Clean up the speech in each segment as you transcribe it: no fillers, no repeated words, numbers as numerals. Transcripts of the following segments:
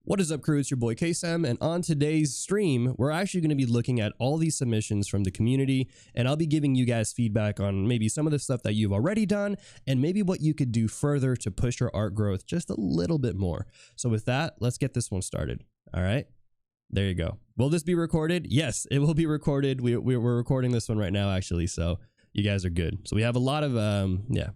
What is up, crew? It's your boy Kaycem, and on today's stream, we're actually going to be looking at all these submissions from the community, and I'll be giving you guys feedback on maybe some of the stuff that you've already done, and maybe what you could do further to push your art growth just a little bit more. So with that, let's get this one started. All right, there you go. Will this be recorded? Yes, it will be recorded. We're recording this one right now, actually, so you guys are good. So we have a lot of, yeah,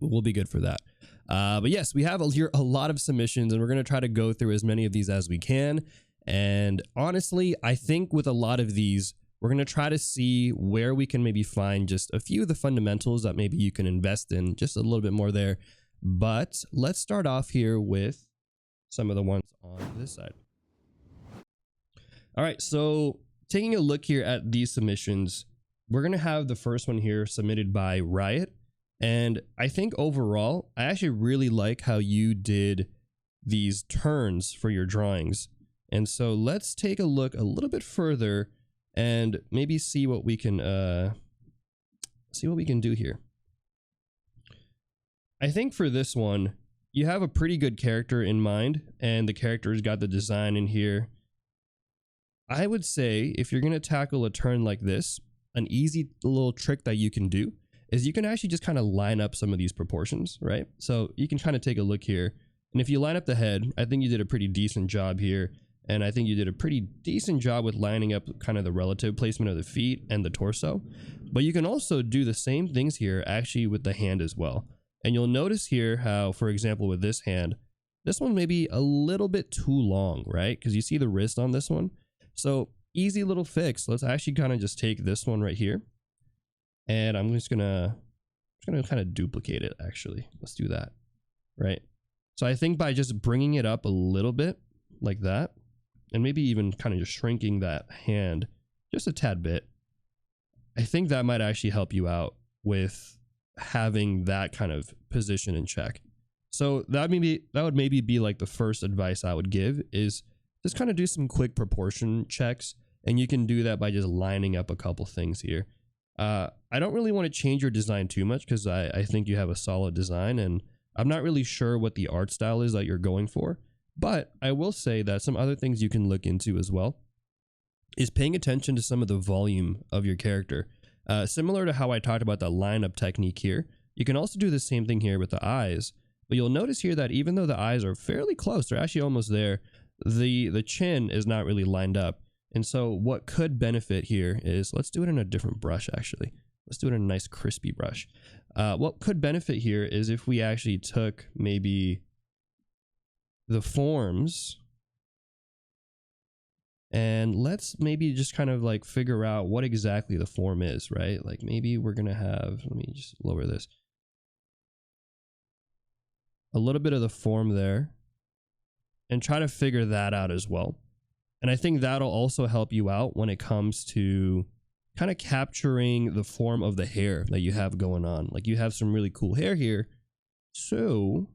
we'll be good for that. But yes, we have a lot of submissions, and we're going to try to go through as many of these as we can. And honestly, I think with a lot of these, we're going to try to see where we can maybe find just a few of the fundamentals that maybe you can invest in just a little bit more there. But let's start off here with some of the ones on this side. All right, so taking a look here at these submissions, we're going to have the first one here submitted by Riot. And I think overall, I actually really like how you did these turns for your drawings. And so let's take a look a little bit further and maybe see what we can do here. I think for this one, you have a pretty good character in mind, and the character's got the design in here. I would say if you're going to tackle a turn like this, an easy little trick that you can do is you can actually just kind of line up some of these proportions, right? So you can kind of take a look here. And if you line up the head, I think you did a pretty decent job here. And I think you did a pretty decent job with lining up kind of the relative placement of the feet and the torso. But you can also do the same things here actually with the hand as well. And you'll notice here how, for example, with this hand, this one may be a little bit too long, right? Because you see the wrist on this one. So easy little fix. Let's actually kind of just take this one right here. And I'm just gonna kind of duplicate it, actually. Let's do that, right? So I think by just bringing it up a little bit like that, and maybe even kind of just shrinking that hand just a tad bit, I think that might actually help you out with having that kind of position in check. So that would maybe be like the first advice I would give, is just kind of do some quick proportion checks, and you can do that by just lining up a couple things here. I don't really want to change your design too much because I think you have a solid design, and I'm not really sure what the art style is that you're going for. But I will say that some other things you can look into as well is paying attention to some of the volume of your character. Similar to how I talked about the lineup technique here, you can also do the same thing here with the eyes. But you'll notice here that even though the eyes are fairly close, they're actually almost there, the chin is not really lined up. And so what could benefit here is, let's do it in a different brush, actually. Let's do it in a nice crispy brush. What could benefit here is if we actually took maybe the forms, and let's maybe just kind of like figure out what exactly the form is, right? Like maybe we're going to have, let me just lower this, a little bit of the form there, and try to figure that out as well. And I think that'll also help you out when it comes to kind of capturing the form of the hair that you have going on. Like you have some really cool hair here. So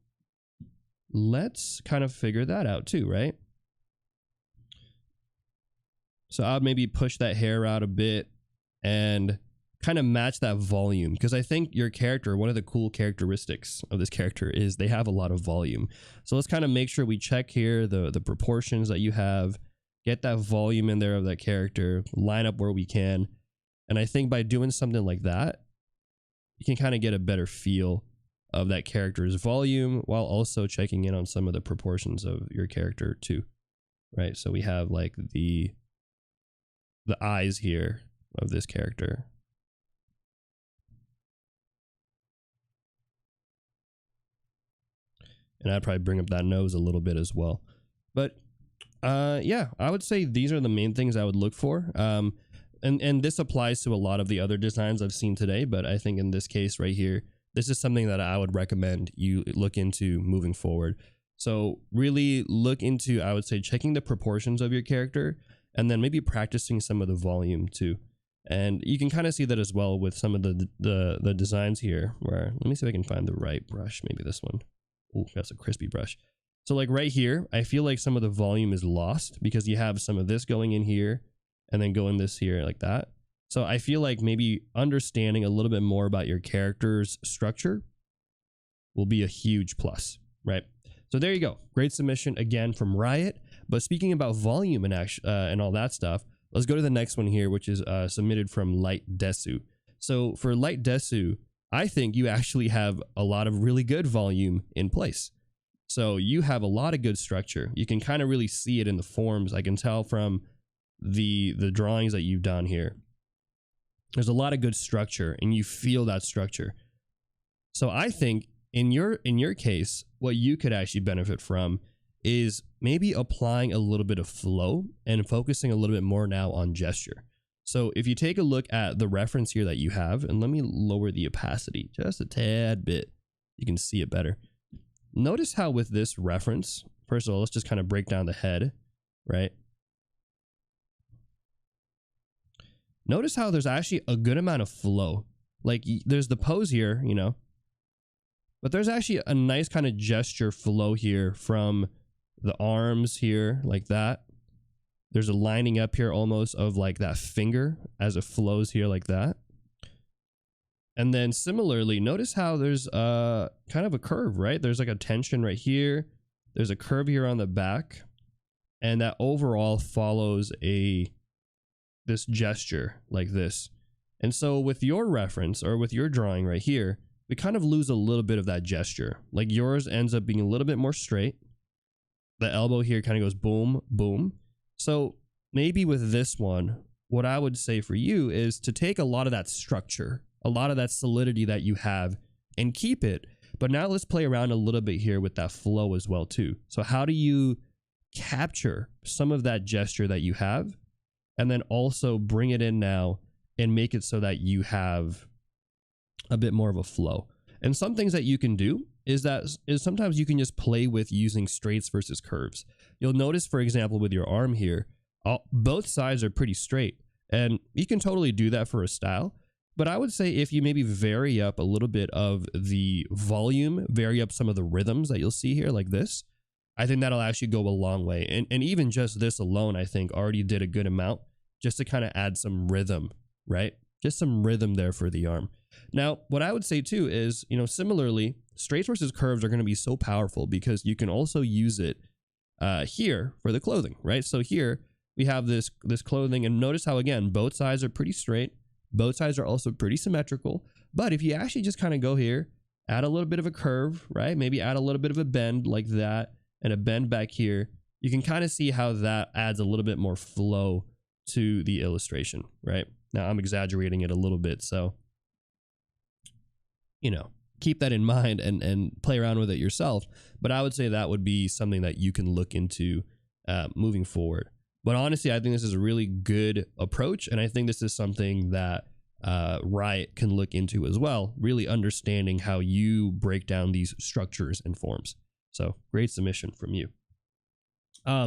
let's kind of figure that out too, right? So I'll maybe push that hair out a bit and kind of match that volume, because I think your character, one of the cool characteristics of this character is they have a lot of volume. So let's kind of make sure we check here the proportions that you have, get that volume in there of that character, line up where we can. And I think by doing something like that, you can kind of get a better feel of that character's volume while also checking in on some of the proportions of your character too, right? So we have like the eyes here of this character. And I'd probably bring up that nose a little bit as well. But yeah, I would say these are the main things I would look for. And this applies to a lot of the other designs I've seen today, but I think in this case right here, this is something that I would recommend you look into moving forward. So really look into, I would say, checking the proportions of your character, and then maybe practicing some of the volume too. And you can kind of see that as well with some of the designs here, where, let me see if I can find the right brush, maybe this one. Oh, that's a crispy brush. So like right here, I feel like some of the volume is lost because you have some of this going in here and then going this here like that. So I feel like maybe understanding a little bit more about your character's structure will be a huge plus, right? So there you go. Great submission again from Riot. But speaking about volume and all that stuff, let's go to the next one here, which is submitted from Light Desu. So for Light Desu, I think you actually have a lot of really good volume in place. So you have a lot of good structure. You can kind of really see it in the forms. I can tell from the drawings that you've done here. There's a lot of good structure, and you feel that structure. So I think in your case, what you could actually benefit from is maybe applying a little bit of flow and focusing a little bit more now on gesture. So if you take a look at the reference here that you have, and let me lower the opacity just a tad bit, you can see it better. Notice how with this reference, first of all, let's just kind of break down the head, right? Notice how there's actually a good amount of flow. Like there's the pose here, you know, but there's actually a nice kind of gesture flow here from the arms here like that. There's a lining up here almost of like that finger as it flows here like that. And then similarly, notice how there's kind of a curve, right? There's like a tension right here. There's a curve here on the back. And that overall follows this gesture like this. And so with your reference or with your drawing right here, we kind of lose a little bit of that gesture. Like yours ends up being a little bit more straight. The elbow here kind of goes boom, boom. So maybe with this one, what I would say for you is to take a lot of that structure, a lot of that solidity that you have and keep it. But now let's play around a little bit here with that flow as well too. So how do you capture some of that gesture that you have and then also bring it in now and make it so that you have a bit more of a flow? And some things that you can do is sometimes you can just play with using straights versus curves. You'll notice, for example, with your arm here, both sides are pretty straight, and you can totally do that for a style. But I would say if you maybe vary up a little bit of the volume, vary up some of the rhythms that you'll see here like this, I think that'll actually go a long way. And even just this alone, I think already did a good amount just to kind of add some rhythm, right? Just some rhythm there for the arm. Now, what I would say too is, you know, similarly, straights versus curves are going to be so powerful because you can also use it here for the clothing, right? So here we have this clothing, and notice how, again, both sides are pretty straight. Both sides are also pretty symmetrical. But if you actually just kind of go here, add a little bit of a curve, right? Maybe add a little bit of a bend like that and a bend back here. You can kind of see how that adds a little bit more flow to the illustration, right? Now I'm exaggerating it a little bit, so, you know, keep that in mind and play around with it yourself. But I would say that would be something that you can look into moving forward. But honestly, I think this is a really good approach, and I think this is something that Riot can look into as well, really understanding how you break down these structures and forms. So great submission from you.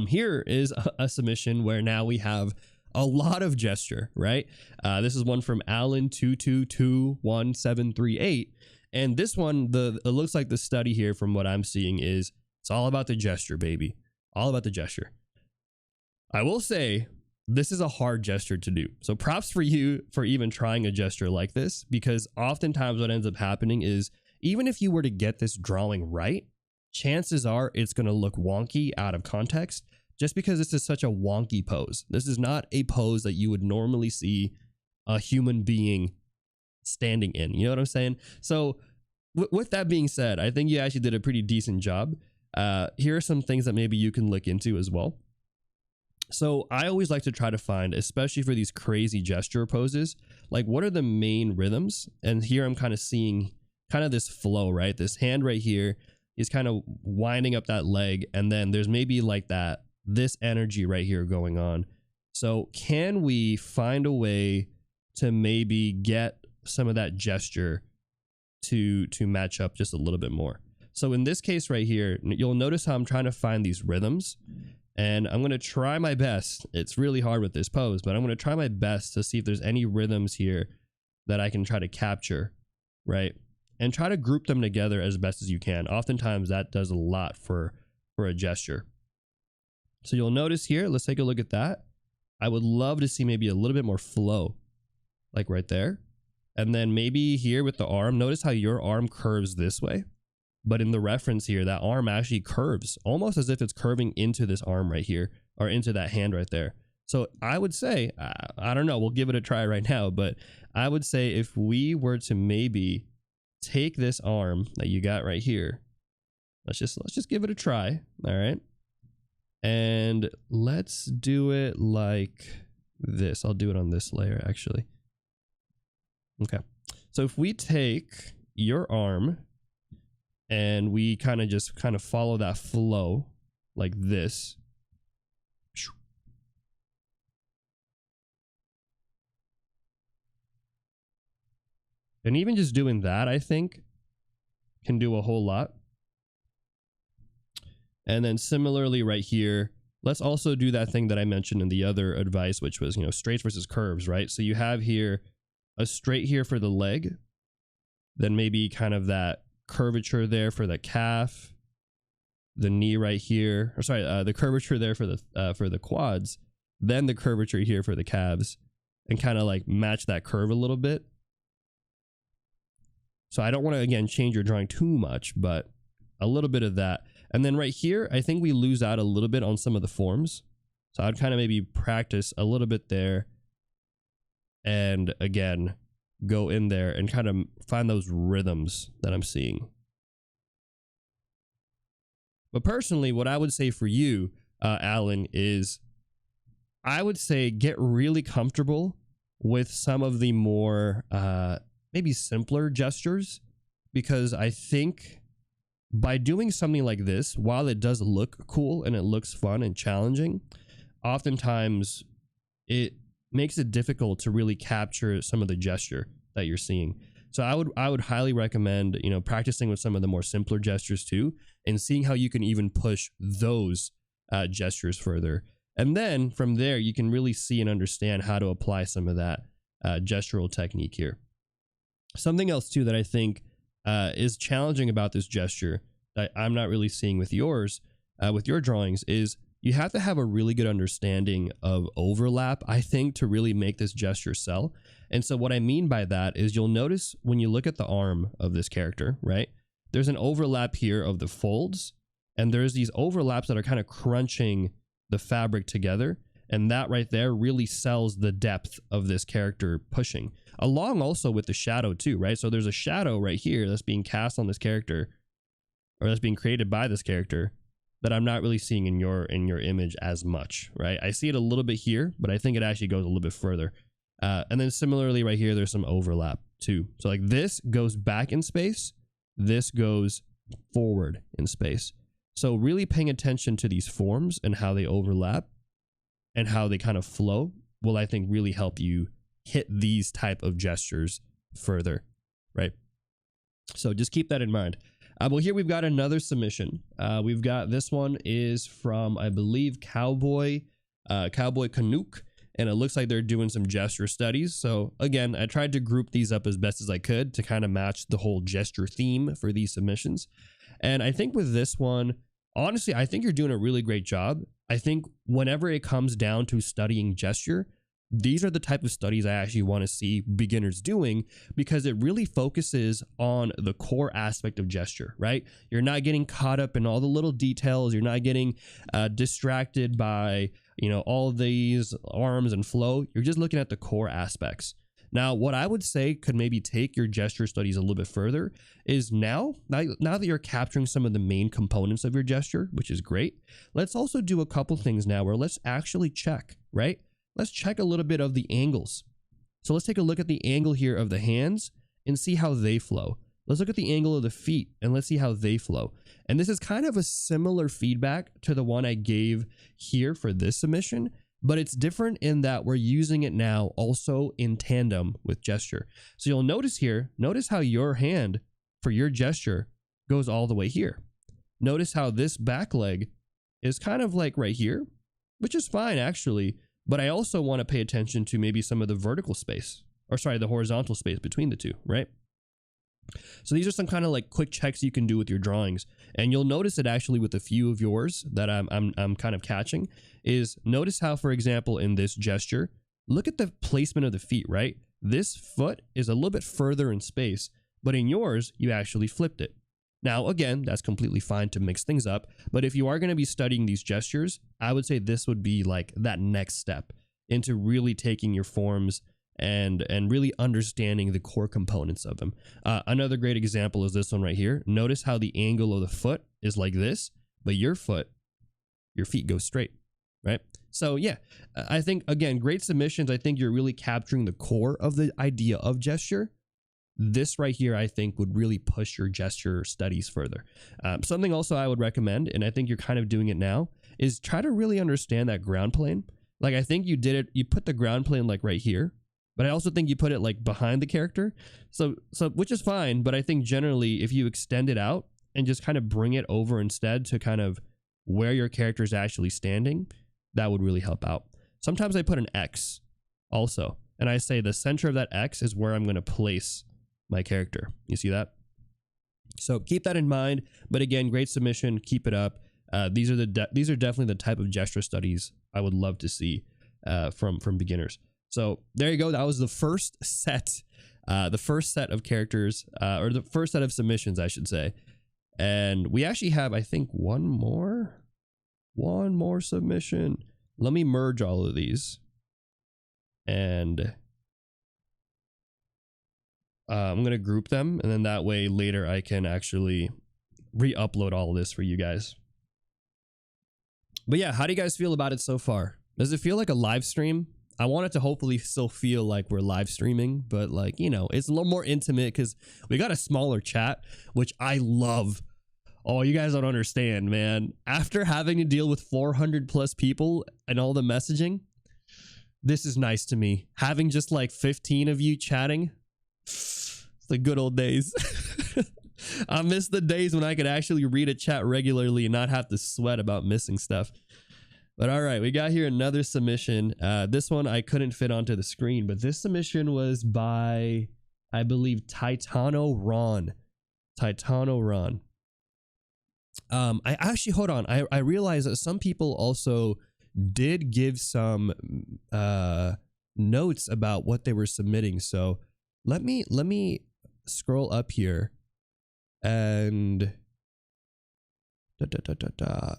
Here is a submission where now we have a lot of gesture, right? This is one from Alan22211738. And this one, it looks like the study here from what I'm seeing is it's all about the gesture, baby. All about the gesture. I will say this is a hard gesture to do. So props for you for even trying a gesture like this, because oftentimes what ends up happening is even if you were to get this drawing right, chances are it's going to look wonky out of context just because this is such a wonky pose. This is not a pose that you would normally see a human being standing in. You know what I'm saying? So with that being said, I think you actually did a pretty decent job. Here are some things that maybe you can look into as well. So I always like to try to find, especially for these crazy gesture poses, like what are the main rhythms? And here I'm kind of seeing kind of this flow, right? This hand right here is kind of winding up that leg. And then there's maybe like this energy right here going on. So can we find a way to maybe get some of that gesture to match up just a little bit more? So in this case right here, you'll notice how I'm trying to find these rhythms. And I'm going to try my best. It's really hard with this pose, but I'm going to try my best to see if there's any rhythms here that I can try to capture, right? And try to group them together as best as you can. Oftentimes that does a lot for a gesture. So you'll notice here, let's take a look at that. I would love to see maybe a little bit more flow, like right there. And then maybe here with the arm, notice how your arm curves this way. but in the reference here, that arm actually curves almost as if it's curving into this arm right here, or into that hand right there. So I would say, I don't know, we'll give it a try right now, but I would say if we were to maybe take this arm that you got right here, let's just give it a try. All right. And let's do it like this. I'll do it on this layer actually. Okay. So if we take your arm and we kind of follow that flow like this. And even just doing that, I think, can do a whole lot. And then similarly right here, let's also do that thing that I mentioned in the other advice, which was, straights versus curves, right? So you have here a straight here for the leg, then maybe kind of that curvature there for the calf, the knee right here, or sorry, the curvature there for the quads, then the curvature here for the calves, and kind of like match that curve a little bit. So I don't want to, again, change your drawing too much, but a little bit of that. And then right here, I think we lose out a little bit on some of the forms. So I'd kind of maybe practice a little bit there. And again, go in there and kind of find those rhythms that I'm seeing. But personally, what I would say for you, Alan, is I would say get really comfortable with some of the more maybe simpler gestures, because I think by doing something like this, while it does look cool and it looks fun and challenging, oftentimes it makes it difficult to really capture some of the gesture that you're seeing. So I would highly recommend, practicing with some of the more simpler gestures too, and seeing how you can even push those gestures further. And then from there, you can really see and understand how to apply some of that gestural technique here. Something else too that I think is challenging about this gesture that I'm not really seeing with yours, with your drawings, is you have to have a really good understanding of overlap, I think, to really make this gesture sell. And so what I mean by that is you'll notice when you look at the arm of this character, right? There's an overlap here of the folds, and there's these overlaps that are kind of crunching the fabric together. And that right there really sells the depth of this character pushing, along also with the shadow too, right? So there's a shadow right here that's being cast on this character, or that's being created by this character, that I'm not really seeing in your image as much, right? I see it a little bit here, but I think it actually goes a little bit further. And then similarly right here, there's some overlap too. So like this goes back in space, this goes forward in space. So really paying attention to these forms and how they overlap and how they kind of flow will, I think, really help you hit these type of gestures further, right? So just keep that in mind. Well, here we've got another submission. We've got, this one is from, I believe, Cowboy Canuck, and it looks like they're doing some gesture studies. So again, I tried to group these up as best as I could to kind of match the whole gesture theme for these submissions. And I think with this one, honestly, I think you're doing a really great job. I think whenever it comes down to studying gesture, these are the type of studies I actually want to see beginners doing, because it really focuses on the core aspect of gesture, right? You're not getting caught up in all the little details. You're not getting distracted by, all these arms and flow. You're just looking at the core aspects. Now, what I would say could maybe take your gesture studies a little bit further is now that you're capturing some of the main components of your gesture, which is great, let's also do a couple things now where let's actually check, right? Let's check a little bit of the angles. So let's take a look at the angle here of the hands and see how they flow. Let's look at the angle of the feet and let's see how they flow. And this is kind of a similar feedback to the one I gave here for this submission, but it's different in that we're using it now also in tandem with gesture. So you'll notice here, notice how your hand for your gesture goes all the way here. Notice how this back leg is kind of like right here, which is fine actually, but I also want to pay attention to maybe some of the vertical space, or sorry, the horizontal space between the two, right? So these are some kind of like quick checks you can do with your drawings. And you'll notice it actually with a few of yours that I'm kind of catching is notice how, for example, in this gesture, look at the placement of the feet, right? This foot is a little bit further in space, but in yours, you actually flipped it. Now, again, that's completely fine to mix things up. But if you are going to be studying these gestures, I would say this would be like that next step into really taking your forms and really understanding the core components of them. Another great example is this one right here. Notice how the angle of the foot is like this, but your feet go straight, right? So yeah, I think, again, great submissions. I think you're really capturing the core of the idea of gesture. This right here, I think, would really push your gesture studies further. Something also I would recommend, and I think you're kind of doing it now, is try to really understand that ground plane. Like, I think you did it, you put the ground plane like right here, but I also think you put it like behind the character. So which is fine, but I think generally if you extend it out and just kind of bring it over instead to kind of where your character is actually standing, that would really help out. Sometimes I put an X also, and I say the center of that X is where I'm going to place my character. You see that? So keep that in mind. But again, great submission. Keep it up. These are definitely the type of gesture studies I would love to see from beginners. So there you go. That was the first set of characters, or the first set of submissions, I should say. And we actually have, I think, one more submission. Let me merge all of these, and I'm gonna group them, and then that way later I can actually re-upload all of this for you guys. But yeah, how do you guys feel about it so far? Does it feel like a live stream? I want it to hopefully still feel like we're live streaming, but like, you know, it's a little more intimate because we got a smaller chat, which I love. Oh, you guys don't understand, man. After having to deal with 400 plus people and all the messaging, this is nice to me. Having just like 15 of you chatting, it's the good old days. I miss the days when I could actually read a chat regularly and not have to sweat about missing stuff. But all right, we got here another submission. This one I couldn't fit onto the screen, but this submission was by, I believe, Titano Ron. I actually, hold on. I realized that some people also did give some notes about what they were submitting. So let me scroll up here, and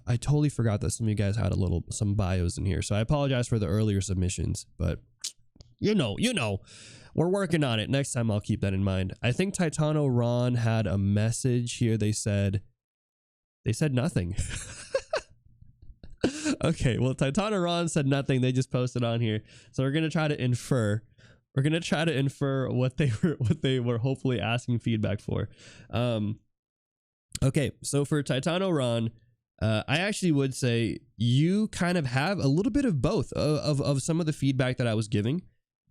I totally forgot that some of you guys had some bios in here. So I apologize for the earlier submissions, but you know, we're working on it. Next time I'll keep that in mind. I think Titano Ron had a message here. They said nothing. Okay, well, Titano Ron said nothing. They just posted on here. So we're going to try to infer. We're going to try to infer what they were hopefully asking feedback for. Okay, so for Titano Ron, I actually would say you kind of have a little bit of both of some of the feedback that I was giving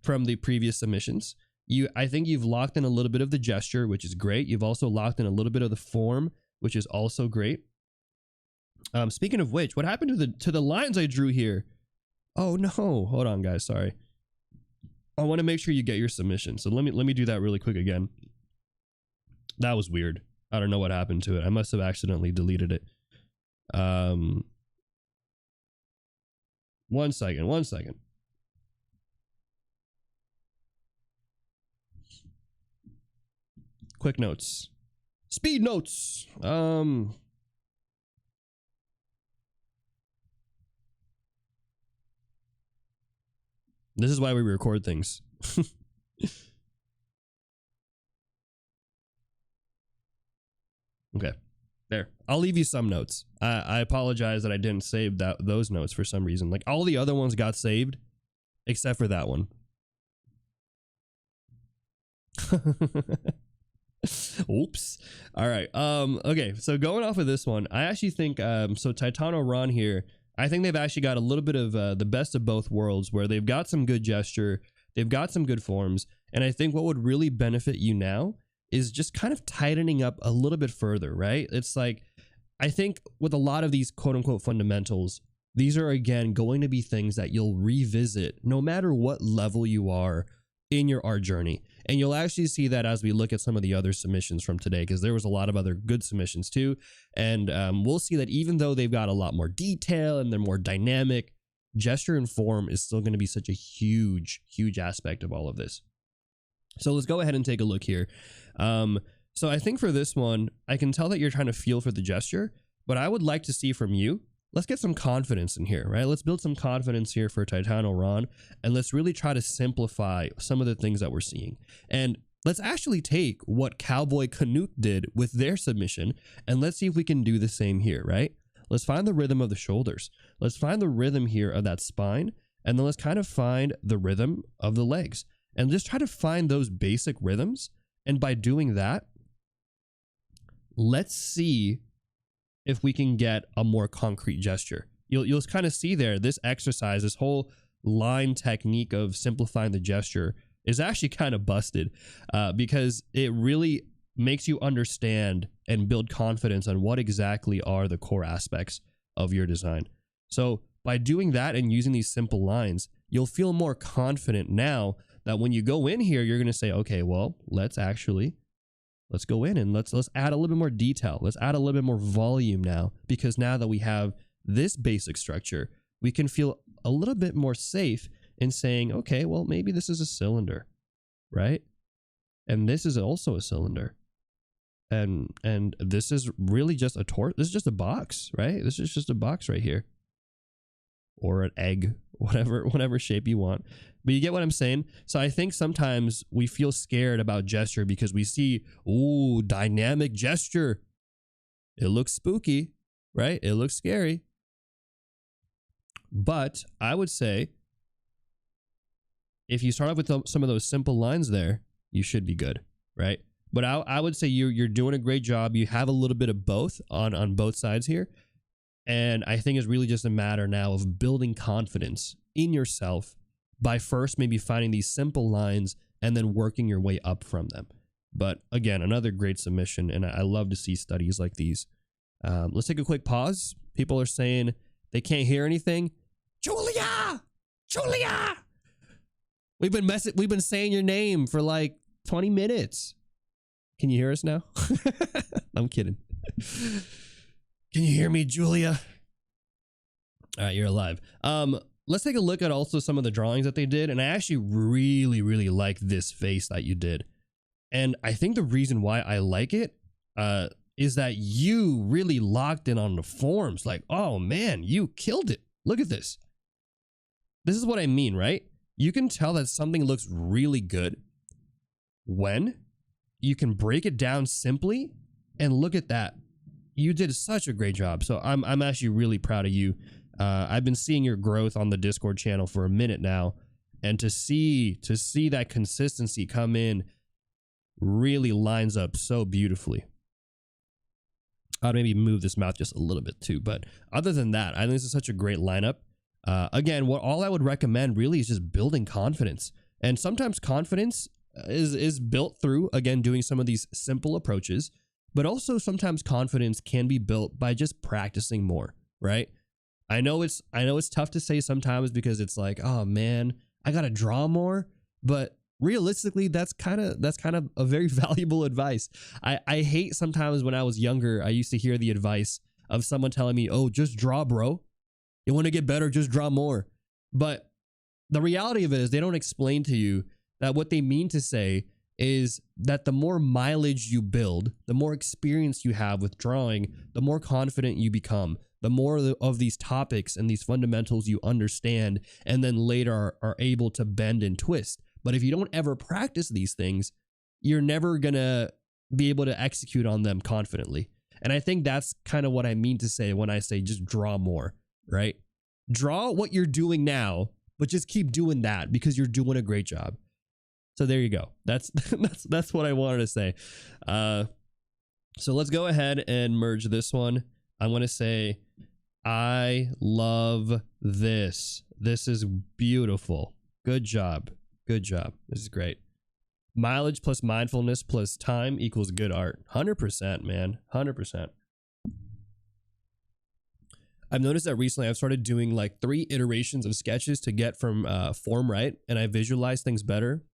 from the previous submissions. I think you've locked in a little bit of the gesture, which is great. You've also locked in a little bit of the form, which is also great. Speaking of which, what happened to the lines I drew here? Oh no, hold on guys, sorry. I want to make sure you get your submission. So let me do that really quick again. That was weird. I don't know what happened to it. I must have accidentally deleted it. 1 second. Quick notes. Speed notes. This is why we record things. Okay, there. I'll leave you some notes. I apologize that I didn't save those notes for some reason. Like, all the other ones got saved, except for that one. Oops. All right. Okay, so going off of this one, I actually think so Titano Ron here, I think they've actually got a little bit of the best of both worlds, where they've got some good gesture, they've got some good forms, and I think what would really benefit you now is just kind of tightening up a little bit further, right? It's like, I think with a lot of these quote unquote fundamentals, these are again going to be things that you'll revisit no matter what level you are in your art journey. And you'll actually see that as we look at some of the other submissions from today, because there was a lot of other good submissions too. And we'll see that even though they've got a lot more detail and they're more dynamic, gesture and form is still going to be such a huge aspect of all of this. So let's go ahead and take a look here. So I think for this one, I can tell that you're trying to feel for the gesture, but I would like to see from you, let's get some confidence in here, right? Let's build some confidence here for Titano Ron, and let's really try to simplify some of the things that we're seeing. And let's actually take what Cowboy Canute did with their submission, and let's see if we can do the same here, right? Let's find the rhythm of the shoulders. Let's find the rhythm here of that spine, and then let's kind of find the rhythm of the legs, and just try to find those basic rhythms. And by doing that, let's see if we can get a more concrete gesture. You'll kind of see there, this exercise, this whole line technique of simplifying the gesture is actually kind of busted because it really makes you understand and build confidence on what exactly are the core aspects of your design. So by doing that and using these simple lines, you'll feel more confident now that when you go in here, you're going to say, okay, well, let's go in and let's add a little bit more detail. Let's add a little bit more volume now, because now that we have this basic structure, we can feel a little bit more safe in saying, okay, well, maybe this is a cylinder, right? And this is also a cylinder. And this is really just a this is just a box, right? This is just a box right here. Or an egg, whatever shape you want. But you get what I'm saying? So I think sometimes we feel scared about gesture because we see, ooh, dynamic gesture. It looks spooky, right? It looks scary. But I would say if you start off with some of those simple lines there, you should be good, right? But I would say you're doing a great job. You have a little bit of both on both sides here. And I think it's really just a matter now of building confidence in yourself by first maybe finding these simple lines and then working your way up from them. But again, another great submission, and I love to see studies like these. Let's take a quick pause. People are saying they can't hear anything. Julia! We've been saying your name for like 20 minutes. Can you hear us now? I'm kidding. Can you hear me, Julia? All right, you're alive. Let's take a look at also some of the drawings that they did. And I actually really, really like this face that you did. And I think the reason why I like it is that you really locked in on the forms. Like, oh man, you killed it. Look at this. This is what I mean, right? You can tell that something looks really good when you can break it down simply and look at that. You did such a great job. So I'm actually really proud of you. I've been seeing your growth on the Discord channel for a minute now, and to see that consistency come in really lines up so beautifully. I'd maybe move this mouth just a little bit too, but other than that, I think this is such a great lineup. Again, all I would recommend really is just building confidence, and sometimes confidence is built through, again, doing some of these simple approaches. But also sometimes confidence can be built by just practicing more, right? I know it's tough to say sometimes because it's like, oh man, I gotta draw more. But realistically, that's kind of a very valuable advice. I hate sometimes when I was younger, I used to hear the advice of someone telling me, oh, just draw, bro. You want to get better, just draw more. But the reality of it is they don't explain to you that what they mean to say is that the more mileage you build, the more experience you have with drawing, the more confident you become, the more of these topics and these fundamentals you understand, and then later are able to bend and twist. But if you don't ever practice these things, you're never going to be able to execute on them confidently. And I think that's kind of what I mean to say when I say just draw more, right? Draw what you're doing now, but just keep doing that because you're doing a great job. So there you go. That's what I wanted to say. So let's go ahead and merge this one. I'm going to say, I love this. This is beautiful. Good job. Good job. This is great. Mileage plus mindfulness plus time equals good art. 100%, man. 100%. I've noticed that recently I've started doing like 3 iterations of sketches to get from form right, and I visualize things better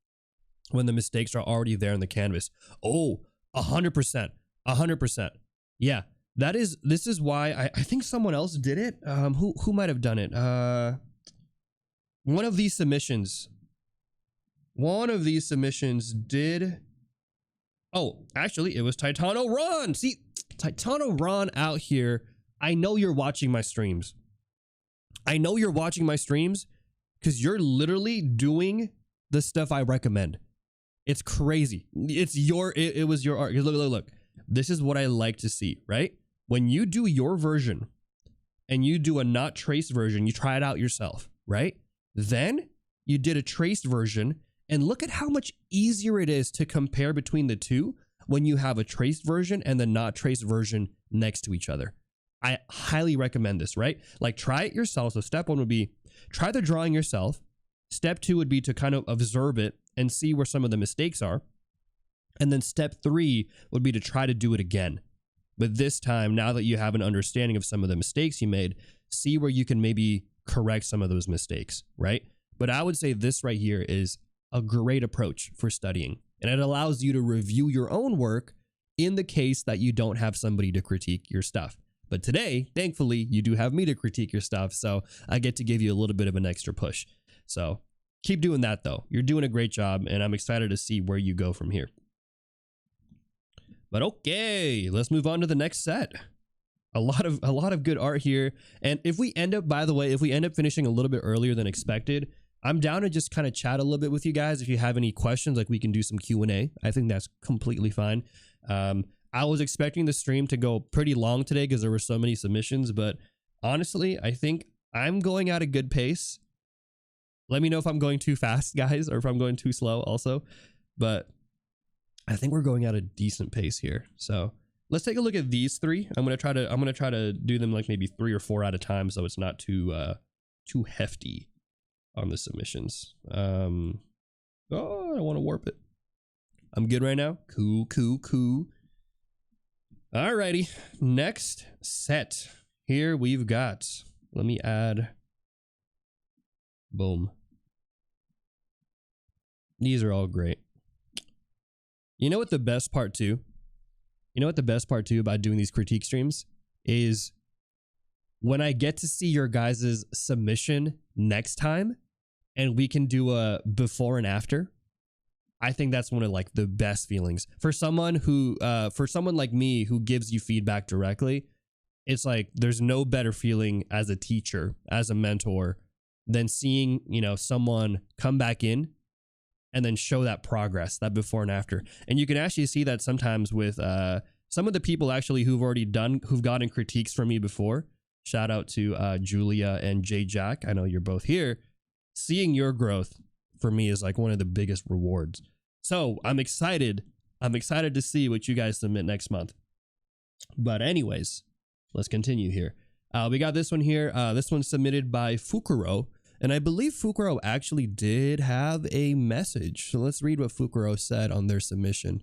when the mistakes are already there on the canvas. Oh, 100%. 100%. Yeah, this is why I think someone else did it. Who might have done it? One of these submissions did Oh, actually, it was Titano Ron. See, Titano Ron out here. I know you're watching my streams. I know you're watching my streams because you're literally doing the stuff I recommend. It's crazy. It was your art. Look. This is what I like to see, right? When you do your version and you do a not traced version, you try it out yourself, right? Then you did a traced version, and look at how much easier it is to compare between the two when you have a traced version and the not traced version next to each other. I highly recommend this, right? Like, try it yourself. So step one would be try the drawing yourself. Step two would be to kind of observe it and see where some of the mistakes are. And then step three would be to try to do it again. But this time, now that you have an understanding of some of the mistakes you made, see where you can maybe correct some of those mistakes, right? But I would say this right here is a great approach for studying. And it allows you to review your own work in the case that you don't have somebody to critique your stuff. But today, thankfully, you do have me to critique your stuff. So I get to give you a little bit of an extra push. So keep doing that, though. You're doing a great job, and I'm excited to see where you go from here. But okay, let's move on to the next set. A lot of good art here. And if we end up, by the way, if we end up finishing a little bit earlier than expected, I'm down to just kind of chat a little bit with you guys. If you have any questions, like, we can do some Q&A. I think that's completely fine. I was expecting the stream to go pretty long today because there were so many submissions, but honestly, I think I'm going at a good pace. Let me know if I'm going too fast, guys, or if I'm going too slow also. But I think we're going at a decent pace here. So let's take a look at these three. I'm gonna try to do them like maybe 3 or 4 at a time, so it's not too hefty on the submissions. Oh, I don't want to warp it. I'm good right now. Cool. Alrighty, next set. Here we've got, let me add, boom. These are all great. You know what the best part too? You know what the best part too about doing these critique streams is when I get to see your guys' submission next time and we can do a before and after. I think that's one of like the best feelings for someone who, for someone like me who gives you feedback directly. It's like, there's no better feeling as a teacher, as a mentor, than seeing, you know, someone come back in and then show that progress, that before and after. And you can actually see that sometimes with some of the people actually who've gotten critiques from me before. Shout out to Julia and Jay Jack. I know you're both here. Seeing your growth for me is like one of the biggest rewards. So I'm excited. I'm excited to see what you guys submit next month. But anyways, let's continue here. We got this one here. This one's submitted by Fukuro. And I believe Fukuro actually did have a message. So let's read what Fukuro said on their submission.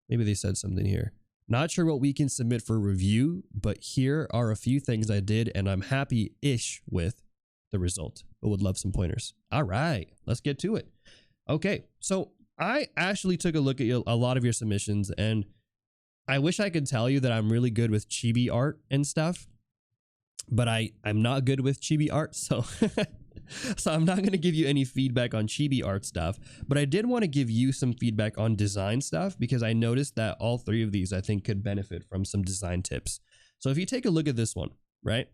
Maybe they said something here. Not sure what we can submit for review, but here are a few things I did and I'm happy-ish with the result, but would love some pointers. All right, let's get to it. Okay, so I actually took a look at a lot of your submissions, and I wish I could tell you that I'm really good with chibi art and stuff, but I'm not good with chibi art, so so I'm not going to give you any feedback on chibi art stuff, but I did want to give you some feedback on design stuff because I noticed that all 3 of these I think could benefit from some design tips. So if you take a look at this one, right?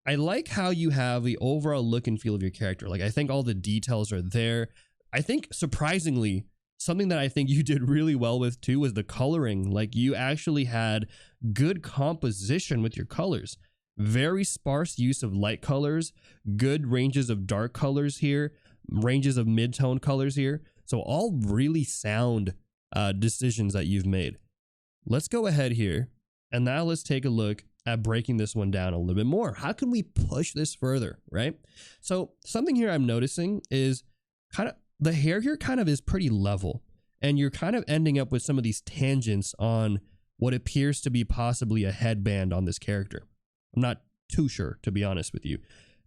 I like how you have the overall look and feel of your character. Like, I think all the details are there. I think surprisingly, something that I think you did really well with too was the coloring. Like, you actually had good composition with your colors. Very sparse use of light colors, good ranges of dark colors here, ranges of mid-tone colors here. So all really sound decisions that you've made. Let's go ahead here. And now let's take a look at breaking this one down a little bit more. How can we push this further, right? So something here I'm noticing is kind of the hair here kind of is pretty level, and you're kind of ending up with some of these tangents on what appears to be possibly a headband on this character. I'm not too sure, to be honest with you.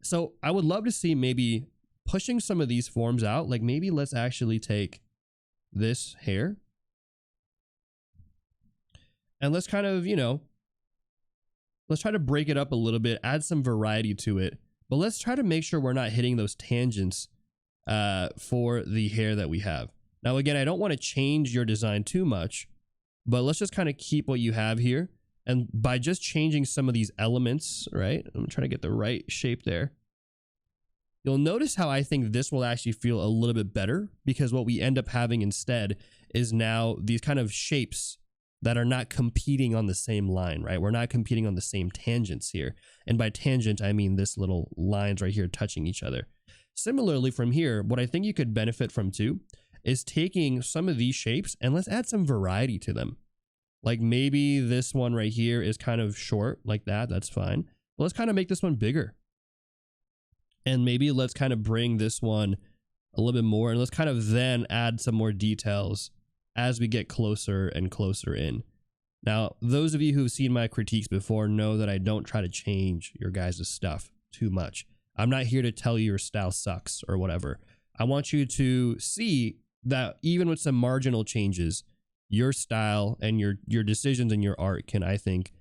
So I would love to see maybe pushing some of these forms out. Like, maybe let's actually take this hair and let's kind of, you know, let's try to break it up a little bit, add some variety to it, but let's try to make sure we're not hitting those tangents for the hair that we have. Now, again, I don't want to change your design too much, but let's just kind of keep what you have here. And by just changing some of these elements, right? I'm trying to get the right shape there. You'll notice how I think this will actually feel a little bit better, because what we end up having instead is now these kind of shapes that are not competing on the same line, right? We're not competing on the same tangents here. And by tangent, I mean this little lines right here touching each other. Similarly from here, what I think you could benefit from too is taking some of these shapes and let's add some variety to them. Like maybe this one right here is kind of short like that. That's fine. But let's kind of make this one bigger. And maybe let's kind of bring this one a little bit more, and let's kind of then add some more details as we get closer and closer in. Now, those of you who've seen my critiques before know that I don't try to change your guys' stuff too much. I'm not here to tell you your style sucks or whatever. I want you to see that even with some marginal changes, your style and your decisions and your art can, I think,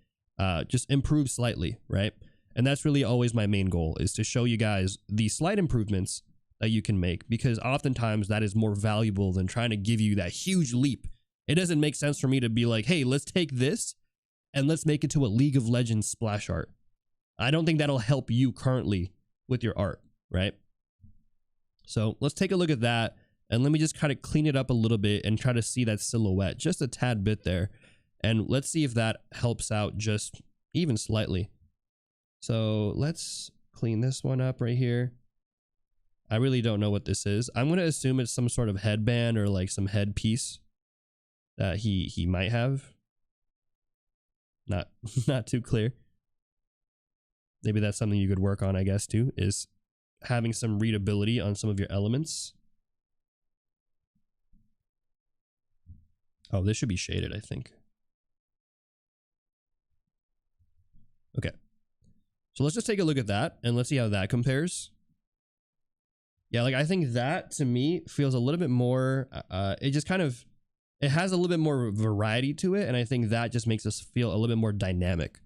just improve slightly, right? And that's really always my main goal, is to show you guys the slight improvements that you can make, because oftentimes that is more valuable than trying to give you that huge leap. It doesn't make sense for me to be like, hey, let's take this and let's make it to a League of Legends splash art. I don't think that'll help you currently with your art, right? So let's take a look at that, and let me just kind of clean it up a little bit and try to see that silhouette just a tad bit there. And let's see if that helps out just even slightly. So let's clean this one up right here. I really don't know what this is. I'm going to assume it's some sort of headband or like some headpiece that he might have. Not too clear. Maybe that's something you could work on, I guess, too, is having some readability on some of your elements. Oh, this should be shaded, I think. Okay. So let's just take a look at that and let's see how that compares. Yeah, like I think that to me feels a little bit more, it just kind of, it has a little bit more variety to it. And I think that just makes us feel a little bit more dynamic.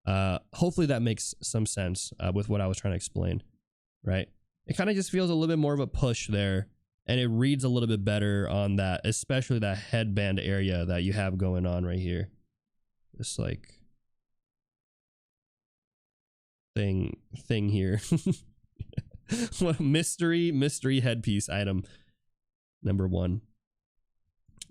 Hopefully that makes some sense with what I was trying to explain, right? It kind of just feels a little bit more of a push there, and it reads a little bit better on that, especially that headband area that you have going on right here. This like thing here. What mystery headpiece item number 1.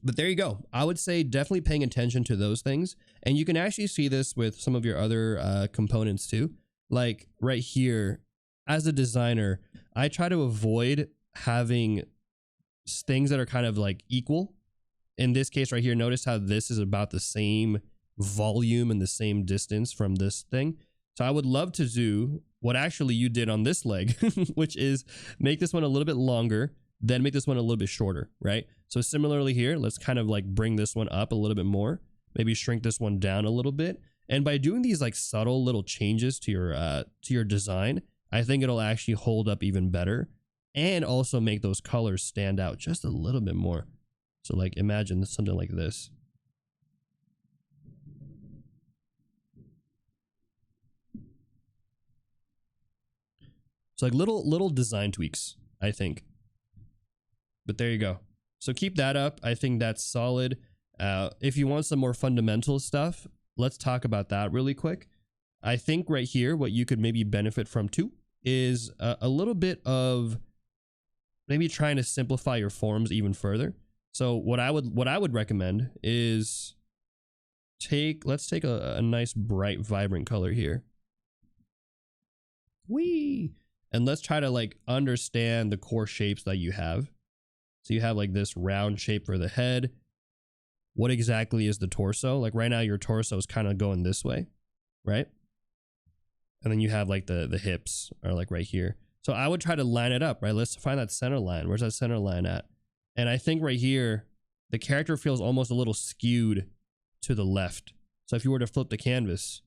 But there you go. I would say definitely paying attention to those things. And you can actually see this with some of your other components too. Like right here, as a designer, I try to avoid having things that are kind of like equal. In this case right here, notice how this is about the same volume and the same distance from this thing. So I would love to do what actually you did on this leg, which is make this one a little bit longer, then make this one a little bit shorter, right? So similarly here, let's kind of like bring this one up a little bit more, maybe shrink this one down a little bit. And by doing these like subtle little changes to your design, I think it'll actually hold up even better and also make those colors stand out just a little bit more. So like imagine something like this. So like little design tweaks, I think. But there you go. So keep that up. I think that's solid. If you want some more fundamental stuff, let's talk about that really quick. I think right here, what you could maybe benefit from too is a little bit of maybe trying to simplify your forms even further. So what I would recommend is let's take a nice bright vibrant color here. Whee! And let's try to like understand the core shapes that you have. So you have like this round shape for the head. What exactly is the torso? Like right now your torso is kind of going this way, right? And then you have like the hips are like right here. So I would try to line it up, right? Let's find that center line. Where's that center line at? And I think right here, the character feels almost a little skewed to the left. So if you were to flip the canvas,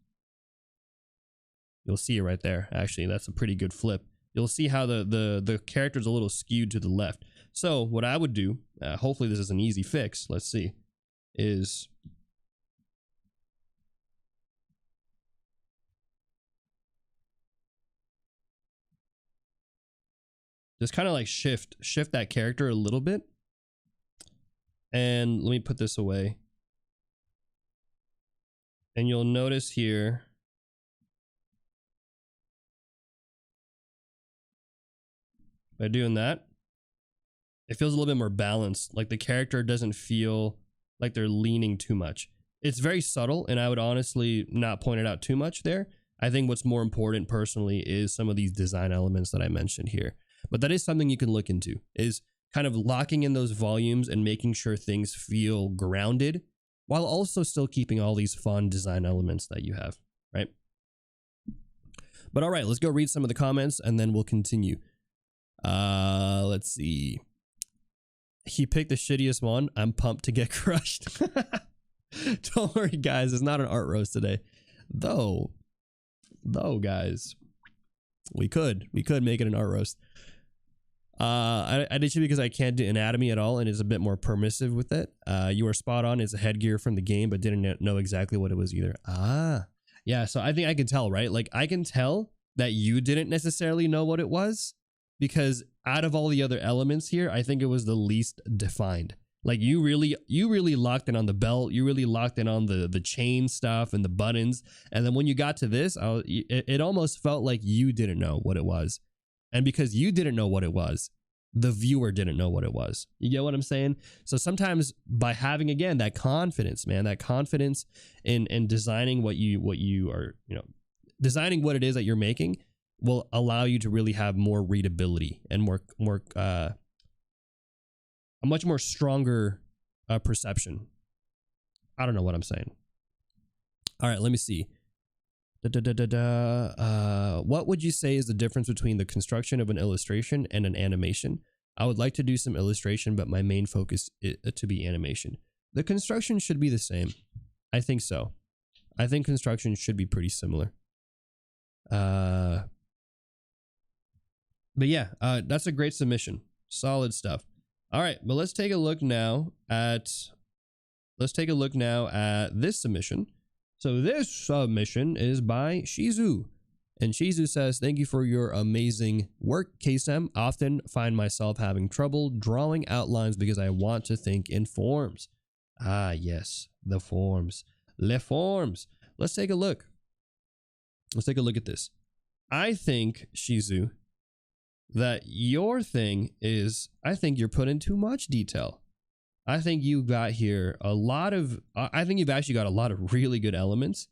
you'll see it right there. Actually, that's a pretty good flip. You'll see how the character's a little skewed to the left. So what I would do, hopefully this is an easy fix, let's see, is just kind of like shift that character a little bit And let me put this away. And you'll notice here, by doing that, it feels a little bit more balanced. Like the character doesn't feel like they're leaning too much. It's very subtle, and I would honestly not point it out too much there. I think what's more important personally is some of these design elements that I mentioned here. But that is something you can look into, is kind of locking in those volumes and making sure things feel grounded while also still keeping all these fun design elements that you have, right? But all right, let's go read some of the comments and then we'll continue. Let's see. He picked the shittiest one. I'm pumped to get crushed. Don't worry, guys. It's not an art roast today. Though, guys, we could make it an art roast. I did you because I can't do anatomy at all and is a bit more permissive with it. You are spot on. It's a headgear from the game, but didn't know exactly what it was either. Yeah. So I think I can tell, right? Like I can tell that you didn't necessarily know what it was, because out of all the other elements here, I think it was the least defined. Like you really locked in on the belt. You really locked in on the chain stuff and the buttons. And then when you got to this, it almost felt like you didn't know what it was. And because you didn't know what it was, the viewer didn't know what it was. You get what I'm saying? So sometimes by having, again, that confidence, man, that confidence in designing what you are, designing what it is that you're making will allow you to really have more readability and a much more stronger perception. I don't know what I'm saying. All right, let me see. What would you say is the difference between the construction of an illustration and an animation? I would like to do some illustration, but my main focus is to be animation. The construction should be the same. I think so. I think construction should be pretty similar. But yeah, that's a great submission. Solid stuff. All right, but let's take a look now at this submission. So this submission is by Shizu. And Shizu says, thank you for your amazing work, Kaycem. Often find myself having trouble drawing outlines because I want to think in forms. Ah, yes, the forms. Les forms. Let's take a look. Let's take a look at this. I think, Shizu, that your thing is, I think you're putting too much detail. I think you got here I think you've actually got a lot of really good elements,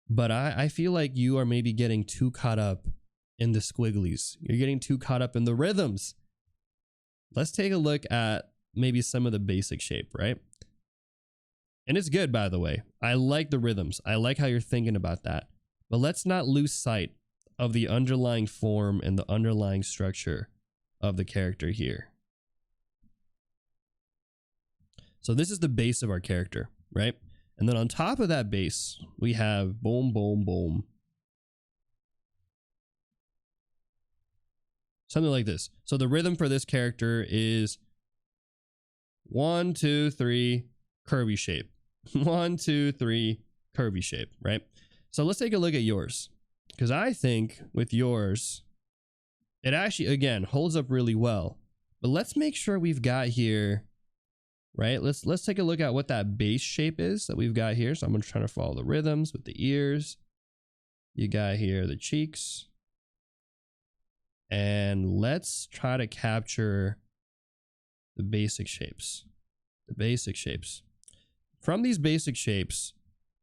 but I feel like you are maybe getting too caught up in the squigglies. You're getting too caught up in the rhythms. Let's take a look at maybe some of the basic shape, right? And it's good, by the way. I like the rhythms. I like how you're thinking about that. But let's not lose sight of the underlying form and the underlying structure of the character here. So this is the base of our character, right? And then on top of that base, we have boom, boom, boom. Something like this. So the rhythm for this character is 1, 2, 3, curvy shape. 1, 2, 3, curvy shape, right? So let's take a look at yours. Because I think with yours, it actually, again, holds up really well. But let's make sure we've got here, right? Let's take a look at what that base shape is that we've got here. So I'm going to try to follow the rhythms with the ears. You got here the cheeks. And let's try to capture the basic shapes. The basic shapes. From these basic shapes,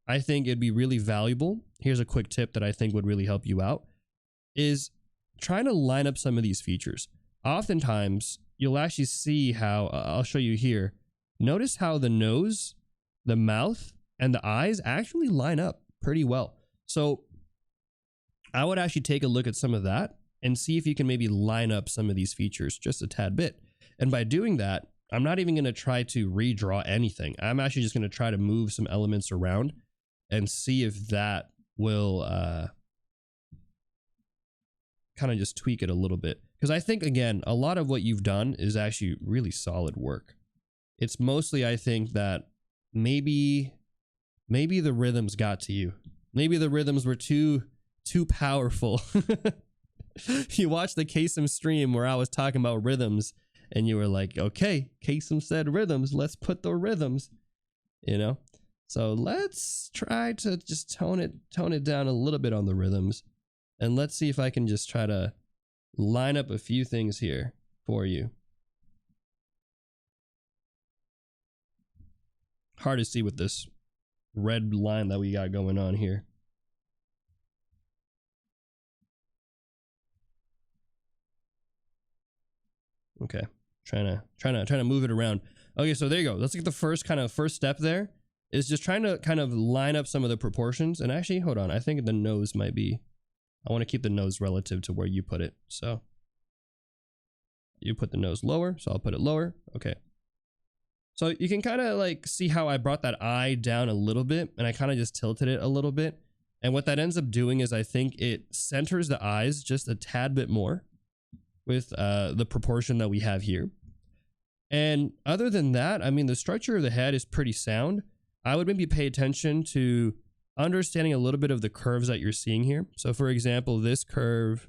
I think it'd be really valuable. Here's a quick tip that I think would really help you out, is trying to line up some of these features. Oftentimes, you'll actually see how, I'll show you here. Notice how the nose, the mouth, and the eyes actually line up pretty well. So I would actually take a look at some of that and see if you can maybe line up some of these features just a tad bit. And by doing that, I'm not even going to try to redraw anything. I'm actually just going to try to move some elements around and see if that will kind of just tweak it a little bit. Because I think, again, a lot of what you've done is actually really solid work. It's mostly, I think, that maybe the rhythms got to you. Maybe the rhythms were too powerful. You watched the Kaycem stream where I was talking about rhythms, and you were like, okay, Kaycem said rhythms, let's put the rhythms, you know? So let's try to just tone it down a little bit on the rhythms, and let's see if I can just try to line up a few things here for you. Hard to see with this red line that we got going on here. Okay, trying to move it around. Okay, so there you go. That's like the first step there is just trying to kind of line up some of the proportions. And actually, hold on, I think the nose might be, I want to keep the nose relative to where you put it. So you put the nose lower, so I'll put it lower. Okay. So you can kind of like see how I brought that eye down a little bit, and I kind of just tilted it a little bit. And what that ends up doing is I think it centers the eyes just a tad bit more with the proportion that we have here. And other than that, I mean, the structure of the head is pretty sound. I would maybe pay attention to understanding a little bit of the curves that you're seeing here. So for example, this curve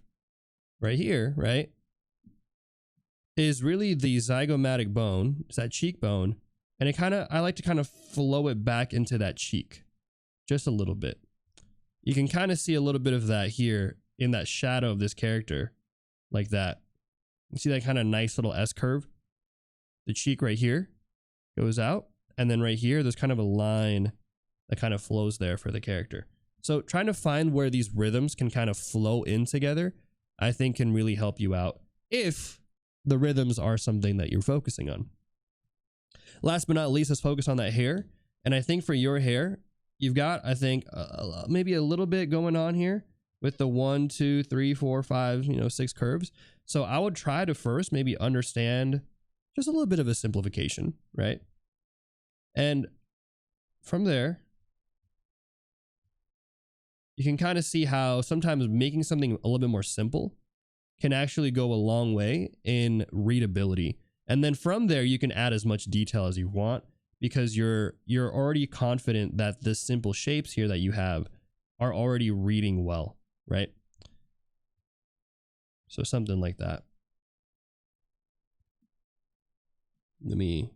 right here, right, is really the zygomatic bone. It's that cheekbone. And it I like to kind of flow it back into that cheek just a little bit. You can kind of see a little bit of that here in that shadow of this character, like that. You see that kind of nice little S curve? The cheek right here goes out, and then right here, there's kind of a line that kind of flows there for the character. So trying to find where these rhythms can kind of flow in together, I think can really help you out if the rhythms are something that you're focusing on. Last but not least, let's focus on that hair. And I think for your hair, you've got, I think, maybe a little bit going on here with the 1, 2, 3, 4, 5, 6 curves. So I would try to first maybe understand just a little bit of a simplification, right? And from there, you can kind of see how sometimes making something a little bit more simple can actually go a long way in readability. And then from there, you can add as much detail as you want because you're already confident that the simple shapes here that you have are already reading well, right? So something like that. Let me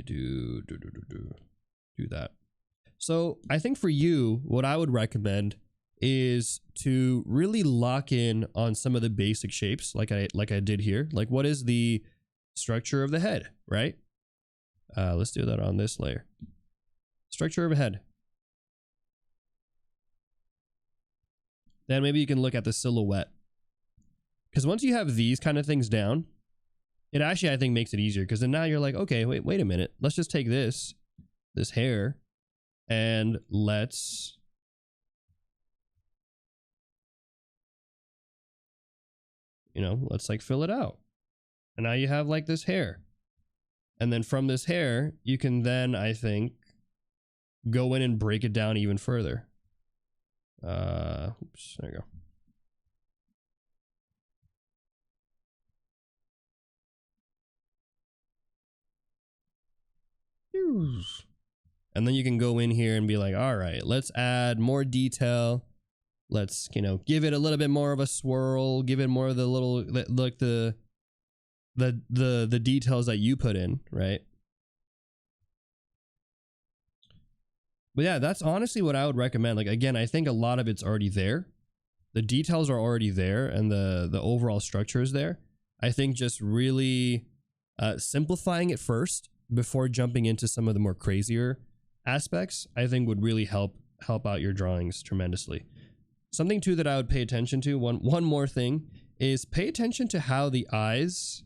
do that. So I think for you, what I would recommend is to really lock in on some of the basic shapes like I did here. Like, what is the structure of the head, right? Let's do that on this layer. Structure of a head. Then maybe you can look at the silhouette. Because once you have these kind of things down, it actually, I think, makes it easier. Because then now you're like, okay, wait a minute. Let's just take this hair, and let's like fill it out. And now you have like this hair. And then from this hair, you can then, I think, go in and break it down even further. Oops, there you go. And then you can go in here and be like, all right, let's add more detail. Let's, give it a little bit more of a swirl, give it more of the little, like the details that you put in, right? But yeah, that's honestly what I would recommend. Like, again, I think a lot of it's already there. The details are already there, and the overall structure is there. I think just really simplifying it first before jumping into some of the more crazier aspects, I think would really help out your drawings tremendously. Something too that I would pay attention to, one more thing, is pay attention to how the eyes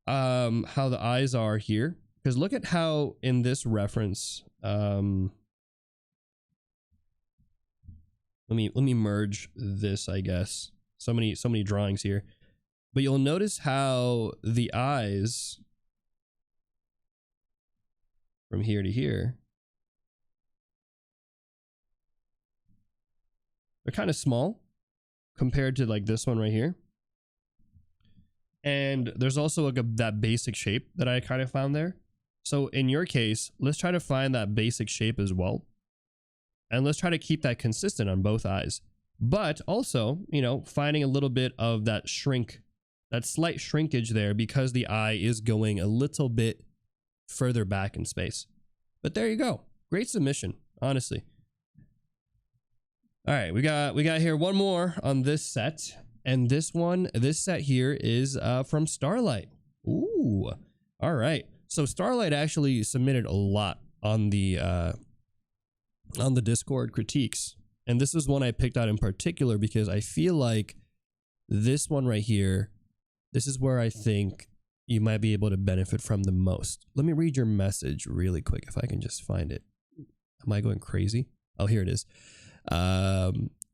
are here. Because look at how in this reference, let me merge this, I guess. So many drawings here. But you'll notice how the eyes from here to here, they're kind of small compared to like this one right here. And there's also like that basic shape that I kind of found there. So in your case, let's try to find that basic shape as well. And let's try to keep that consistent on both eyes. but also, you know, finding a little bit of that slight shrinkage there because the eye is going a little bit further back in space. But there you go. Great submission, honestly. All right, we got here one more on this set, and this set here is from Starlight. Ooh, all right. So Starlight actually submitted a lot on the Discord critiques, and this is one I picked out in particular because I feel like this one right here, this is where I think you might be able to benefit from the most. Let me read your message really quick if I can just find it. Am I going crazy? Oh, here it is.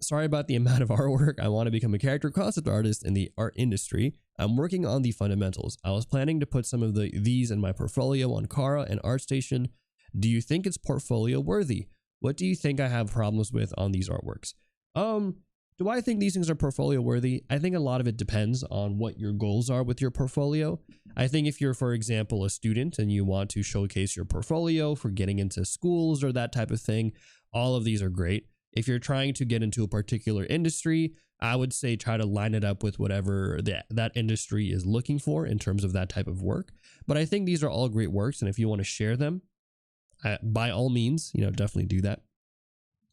Sorry about the amount of artwork. I want to become a character concept artist in the art industry. I'm working on the fundamentals. I was planning to put some of these in my portfolio on Kara and ArtStation. Do you think it's portfolio worthy? What do you think I have problems with on these artworks? Do I think these things are portfolio worthy? I think a lot of it depends on what your goals are with your portfolio. I think if you're, for example, a student and you want to showcase your portfolio for getting into schools or that type of thing, all of these are great. If you're trying to get into a particular industry, I would say try to line it up with whatever that industry is looking for in terms of that type of work. But I think these are all great works, and if you want to share them, by all means, you know, definitely do that.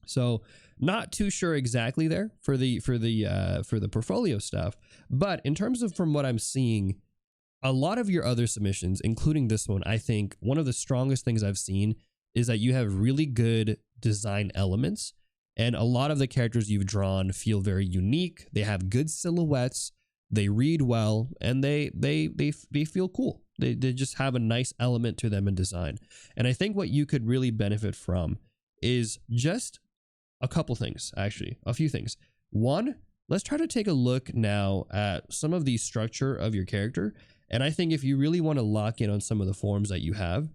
So not too sure exactly there for the portfolio stuff, but in terms of from what I'm seeing, a lot of your other submissions, including this one, I think one of the strongest things I've seen is that you have really good design elements, and a lot of the characters you've drawn feel very unique. They have good silhouettes, they read well, and they feel cool. They just have a nice element to them in design. And I think what you could really benefit from is just a couple things, actually, a few things. One, let's try to take a look now at some of the structure of your character. And I think if you really want to lock in on some of the forms that you have,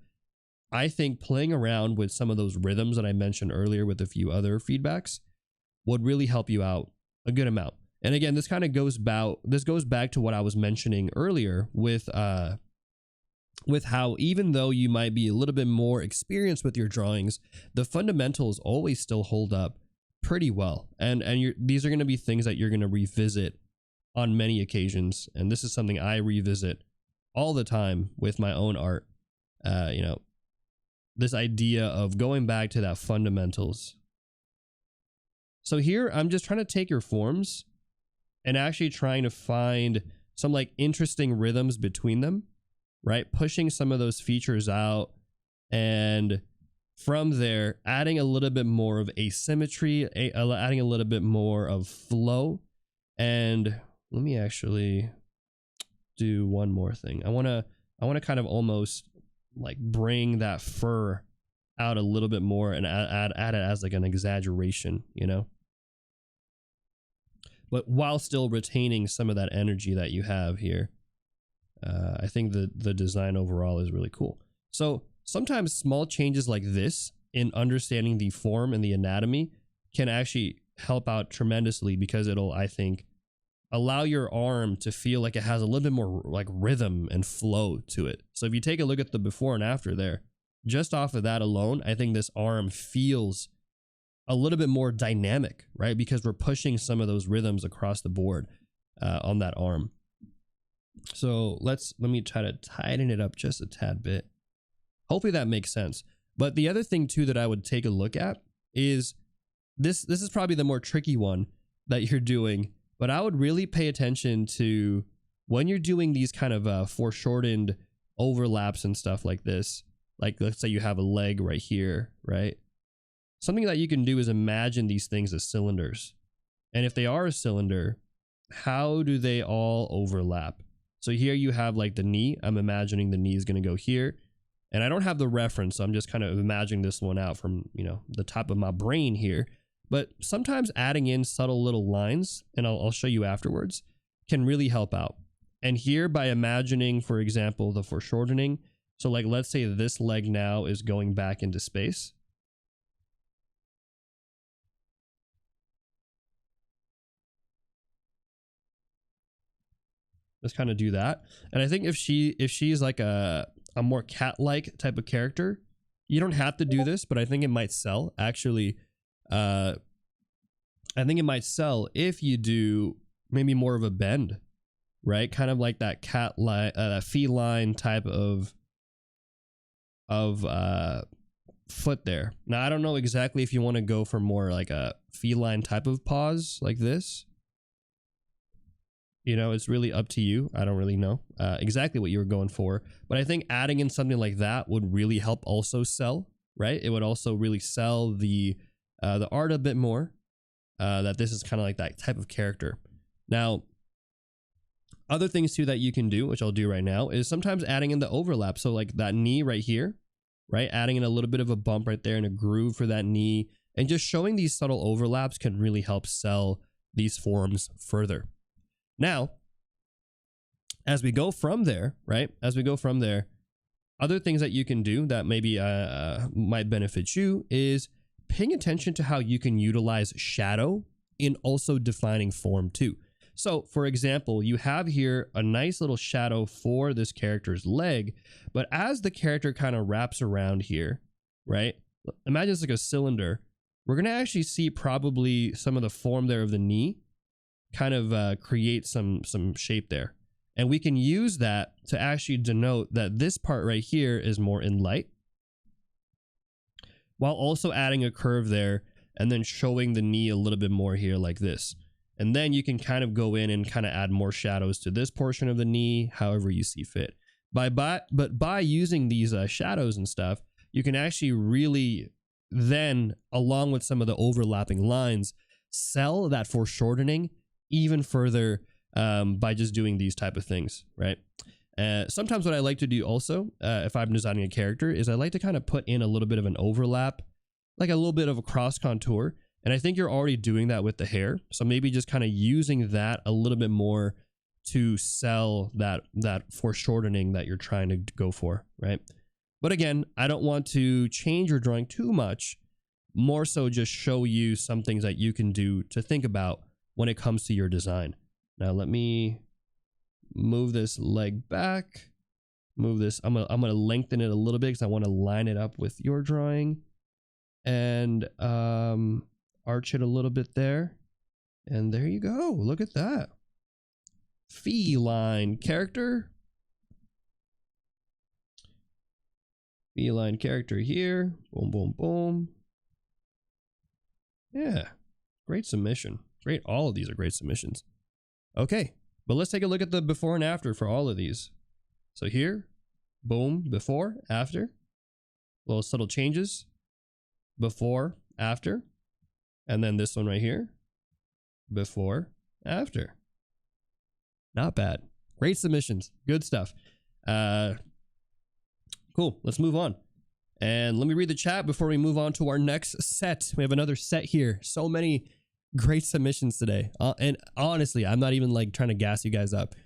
I think playing around with some of those rhythms that I mentioned earlier with a few other feedbacks would really help you out a good amount. And again, this kind of goes back to what I was mentioning earlier with how even though you might be a little bit more experienced with your drawings, the fundamentals always still hold up pretty well. And these are going to be things that you're going to revisit on many occasions. And this is something I revisit all the time with my own art. You know, this idea of going back to that fundamentals. So here I'm just trying to take your forms and actually trying to find some like interesting rhythms between them, right? Pushing some of those features out, and from there adding a little bit more of asymmetry, adding a little bit more of flow. And let me actually do one more thing. I want to kind of almost like bring that fur out a little bit more and add it as like an exaggeration, you know, but while still retaining some of that energy that you have here. I think the design overall is really cool. So sometimes small changes like this in understanding the form and the anatomy can actually help out tremendously, because it'll, I think, allow your arm to feel like it has a little bit more like rhythm and flow to it. So if you take a look at the before and after there, just off of that alone, I think this arm feels a little bit more dynamic, right? Because we're pushing some of those rhythms across the board on that arm. So let me try to tighten it up just a tad bit. Hopefully that makes sense. But the other thing too that I would take a look at is this is probably the more tricky one that you're doing, but I would really pay attention to when you're doing these kind of foreshortened overlaps and stuff like this. Like let's say you have a leg right here, right? Something that you can do is imagine these things as cylinders. And if they are a cylinder, how do they all overlap? So here you have like the knee. I'm imagining the knee is going to go here. And I don't have the reference, so I'm just kind of imagining this one out from, you know, the top of my brain here. But sometimes adding in subtle little lines, and I'll show you afterwards, can really help out. And here by imagining, for example, the foreshortening. So like, let's say this leg now is going back into space. Let's kind of do that. And I think if she's like a more cat-like type of character, you don't have to do this, but I think it might sell. Actually, I think it might sell if you do maybe more of a bend, right? Kind of like that that feline type of foot there. Now I don't know exactly if you want to go for more like a feline type of paws like this. You know, it's really up to you. I don't really know exactly what you were going for, but I think adding in something like that would really help also sell, right? It would also really sell the art a bit more, that this is kind of like that type of character. Now, other things too that you can do, which I'll do right now, is sometimes adding in the overlap. So like that knee right here, right? Adding in a little bit of a bump right there and a groove for that knee, and just showing these subtle overlaps can really help sell these forms further. Now, as we go from there, right? As we go from there, other things that you can do that maybe might benefit you is paying attention to how you can utilize shadow in also defining form too. So, for example, you have here a nice little shadow for this character's leg, but as the character kind of wraps around here, right? Imagine it's like a cylinder. We're going to actually see probably some of the form there of the knee kind of create some shape there, and we can use that to actually denote that this part right here is more in light, while also adding a curve there and then showing the knee a little bit more here like this. And then you can kind of go in and kind of add more shadows to this portion of the knee however you see fit. But by using these shadows and stuff, you can actually really then, along with some of the overlapping lines, sell that foreshortening even further by just doing these type of things, right? Sometimes what I like to do also, if I'm designing a character, is I like to kind of put in a little bit of an overlap, like a little bit of a cross contour. And I think you're already doing that with the hair. So maybe just kind of using that a little bit more to sell that foreshortening that you're trying to go for, right? But again, I don't want to change your drawing too much, more so just show you some things that you can do to think about when it comes to your design. Now let me move this leg back, move this. I'm gonna lengthen it a little bit because I want to line it up with your drawing, and arch it a little bit there. And there you go. Look at that. Feline character. Feline character here. Boom, boom, boom. Yeah. Great submission. Great. All of these are great submissions. Okay. But let's take a look at the before and after for all of these. So here, boom, before, after. Little subtle changes. Before, after. And then this one right here. Before, after. Not bad. Great submissions. Good stuff. Cool. Let's move on. And let me read the chat before we move on to our next set. We have another set here. So many great submissions today. And honestly, I'm not even like trying to gas you guys up.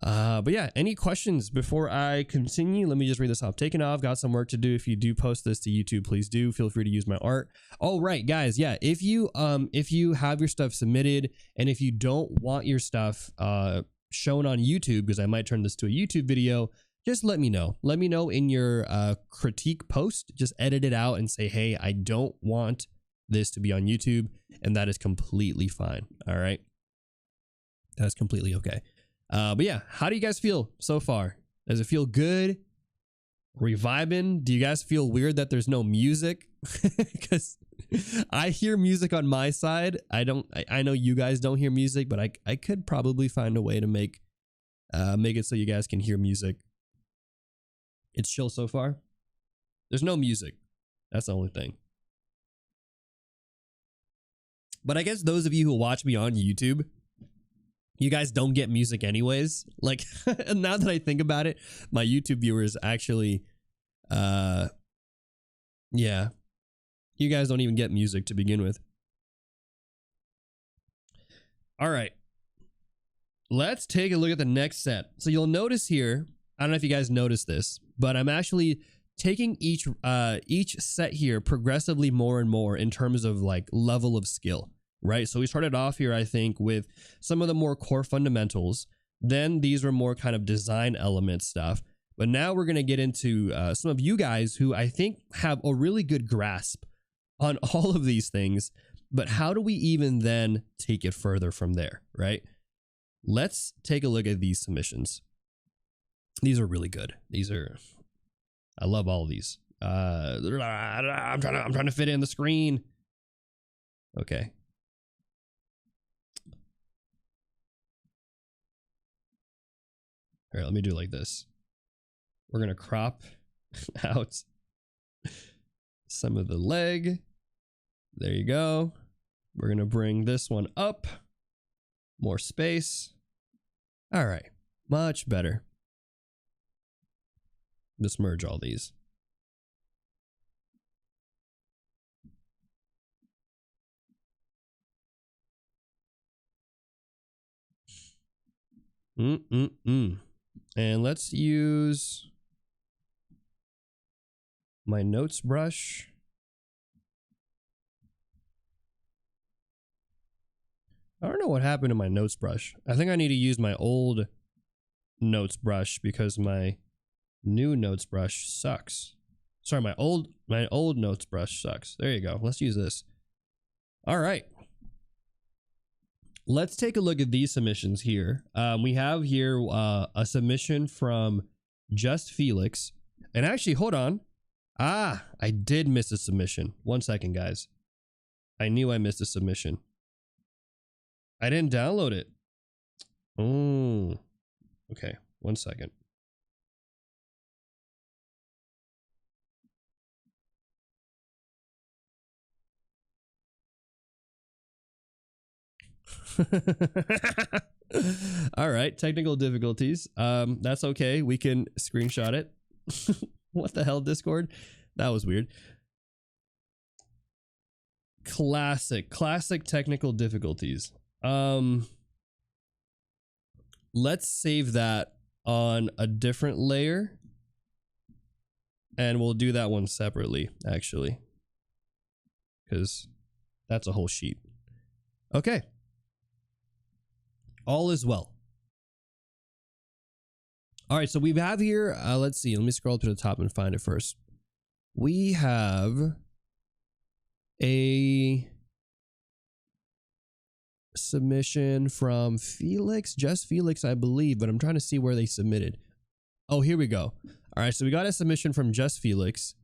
But yeah, any questions before I continue? Let me just read this off. Taking off, got some work to do. If you do post this to YouTube, please do. Feel free to use my art. Oh, right, guys. Yeah, if you have your stuff submitted and if you don't want your stuff shown on YouTube, because I might turn this to a YouTube video, just let me know. Let me know in your critique post. Just edit it out and say, hey, I don't want this to be on YouTube, and that is completely fine. All right, that's completely okay. But yeah, how do you guys feel so far? Does it feel good? Are we vibing? Do you guys feel weird that there's no music? Because I hear music on my side. I know you guys don't hear music, but I could probably find a way to make it so you guys can hear music. It's chill so far. There's no music. That's the only thing. But I guess those of you who watch me on YouTube, you guys don't get music anyways. Like, now that I think about it, my YouTube viewers actually, yeah, you guys don't even get music to begin with. All right, let's take a look at the next set. So you'll notice here, I don't know if you guys noticed this, but I'm actually taking each set here progressively more and more in terms of like level of skill. Right. So we started off here, I think, with some of the more core fundamentals. Then these were more kind of design element stuff. But now we're going to get into some of you guys who I think have a really good grasp on all of these things. But how do we even then take it further from there, right? Let's take a look at these submissions. These are really good. I love all of these. I'm trying to fit in the screen. Okay. All right, let me do it like this. We're going to crop out some of the leg. There you go. We're going to bring this one up. More space. All right. Much better. Just merge all these. And let's use my notes brush. I don't know what happened to my notes brush. I think I need to use my old notes brush because my new notes brush sucks. Sorry, my old notes brush sucks. There you go. Let's use this. All right. Let's take a look at these submissions here. We have here a submission from Just Felix. And actually, hold on. I did miss a submission. 1 second, guys. I knew I missed a submission. I didn't download it. Oh, okay. 1 second. All right, technical difficulties. That's okay. We can screenshot it. What the hell, Discord? That was weird. Classic technical difficulties. Let's save that on a different layer, and we'll do that one separately, actually, because that's a whole sheet. Okay. All is well. All right, so we have here, let's see, let me scroll to the top and find it first. We have a submission from Felix, Just Felix, I believe, but I'm trying to see where they submitted. Oh, here we go. All right, so we got a submission from Just Felix.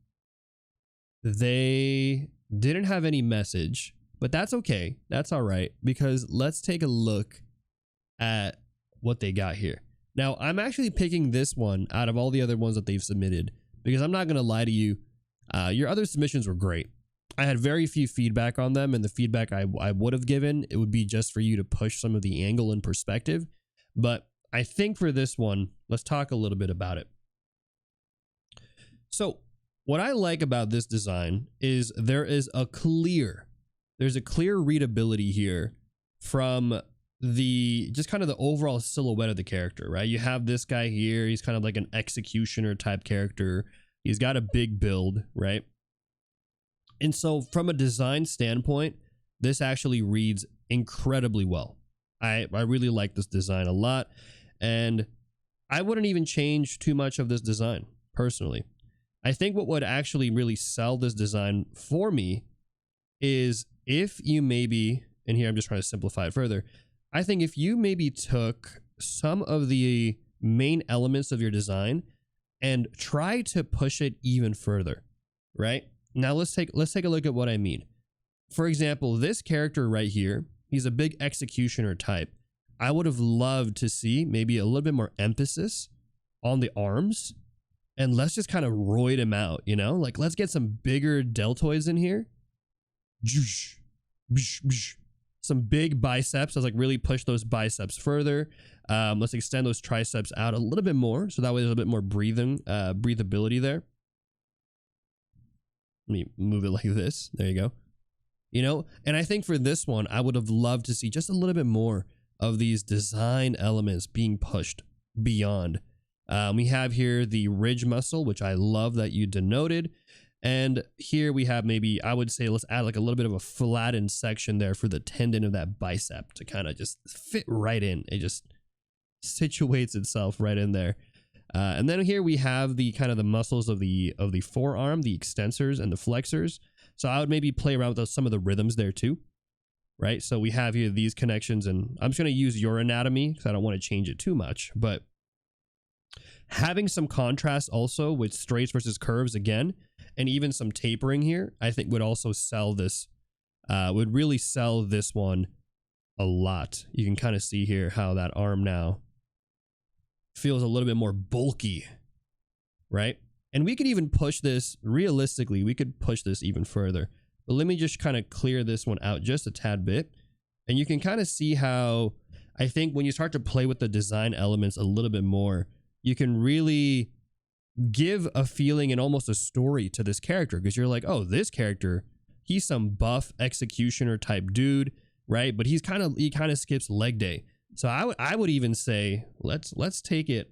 They didn't have any message, but that's okay. That's all right, because let's take a look at what they got here. Now, I'm actually picking this one out of all the other ones that they've submitted because I'm not going to lie to you. Your other submissions were great. I had very few feedback on them, and the feedback I would have given, it would be just for you to push some of the angle and perspective. But I think for this one, let's talk a little bit about it. So what I like about this design is there's a clear readability here from the just kind of the overall silhouette of the character, right? You have this guy here. He's kind of like an executioner type character. He's got a big build, right? And so from a design standpoint, this actually reads incredibly well. I really like this design a lot, and I wouldn't even change too much of this design personally. I think what would actually really sell this design for me is if you maybe, and here I'm just trying to simplify it further, I think if you maybe took some of the main elements of your design and try to push it even further, right? Now let's take a look at what I mean. For example, this character right here, he's a big executioner type. I would have loved to see maybe a little bit more emphasis on the arms, and let's just kind of roid him out, you know? Like, let's get some bigger deltoids in here. Some big biceps. Let's like really push those biceps further. Let's extend those triceps out a little bit more, so that way there's a bit more breathability there. Let me move it like this. There you go. You know, and I think for this one, I would have loved to see just a little bit more of these design elements being pushed beyond. We have here the ridge muscle, which I love that you denoted. And here we have maybe, I would say, let's add like a little bit of a flattened section there for the tendon of that bicep to kind of just fit right in. It just situates itself right in there. And then here we have the kind of the muscles of the forearm, the extensors and the flexors. So I would maybe play around with some of the rhythms there too. right? So we have here these connections, and I'm just going to use your anatomy because I don't want to change it too much, but having some contrast also with straights versus curves again, and even some tapering here, I think would also sell this, would really sell this one a lot. You can kind of see here how that arm now feels a little bit more bulky, right? And we could even push this, realistically, we could push this even further. But let me just kind of clear this one out just a tad bit. And you can kind of see how, I think when you start to play with the design elements a little bit more, you can really give a feeling and almost a story to this character, because you're like, oh, this character, he's some buff executioner type dude, right? But he kind of skips leg day. So I would even say let's take it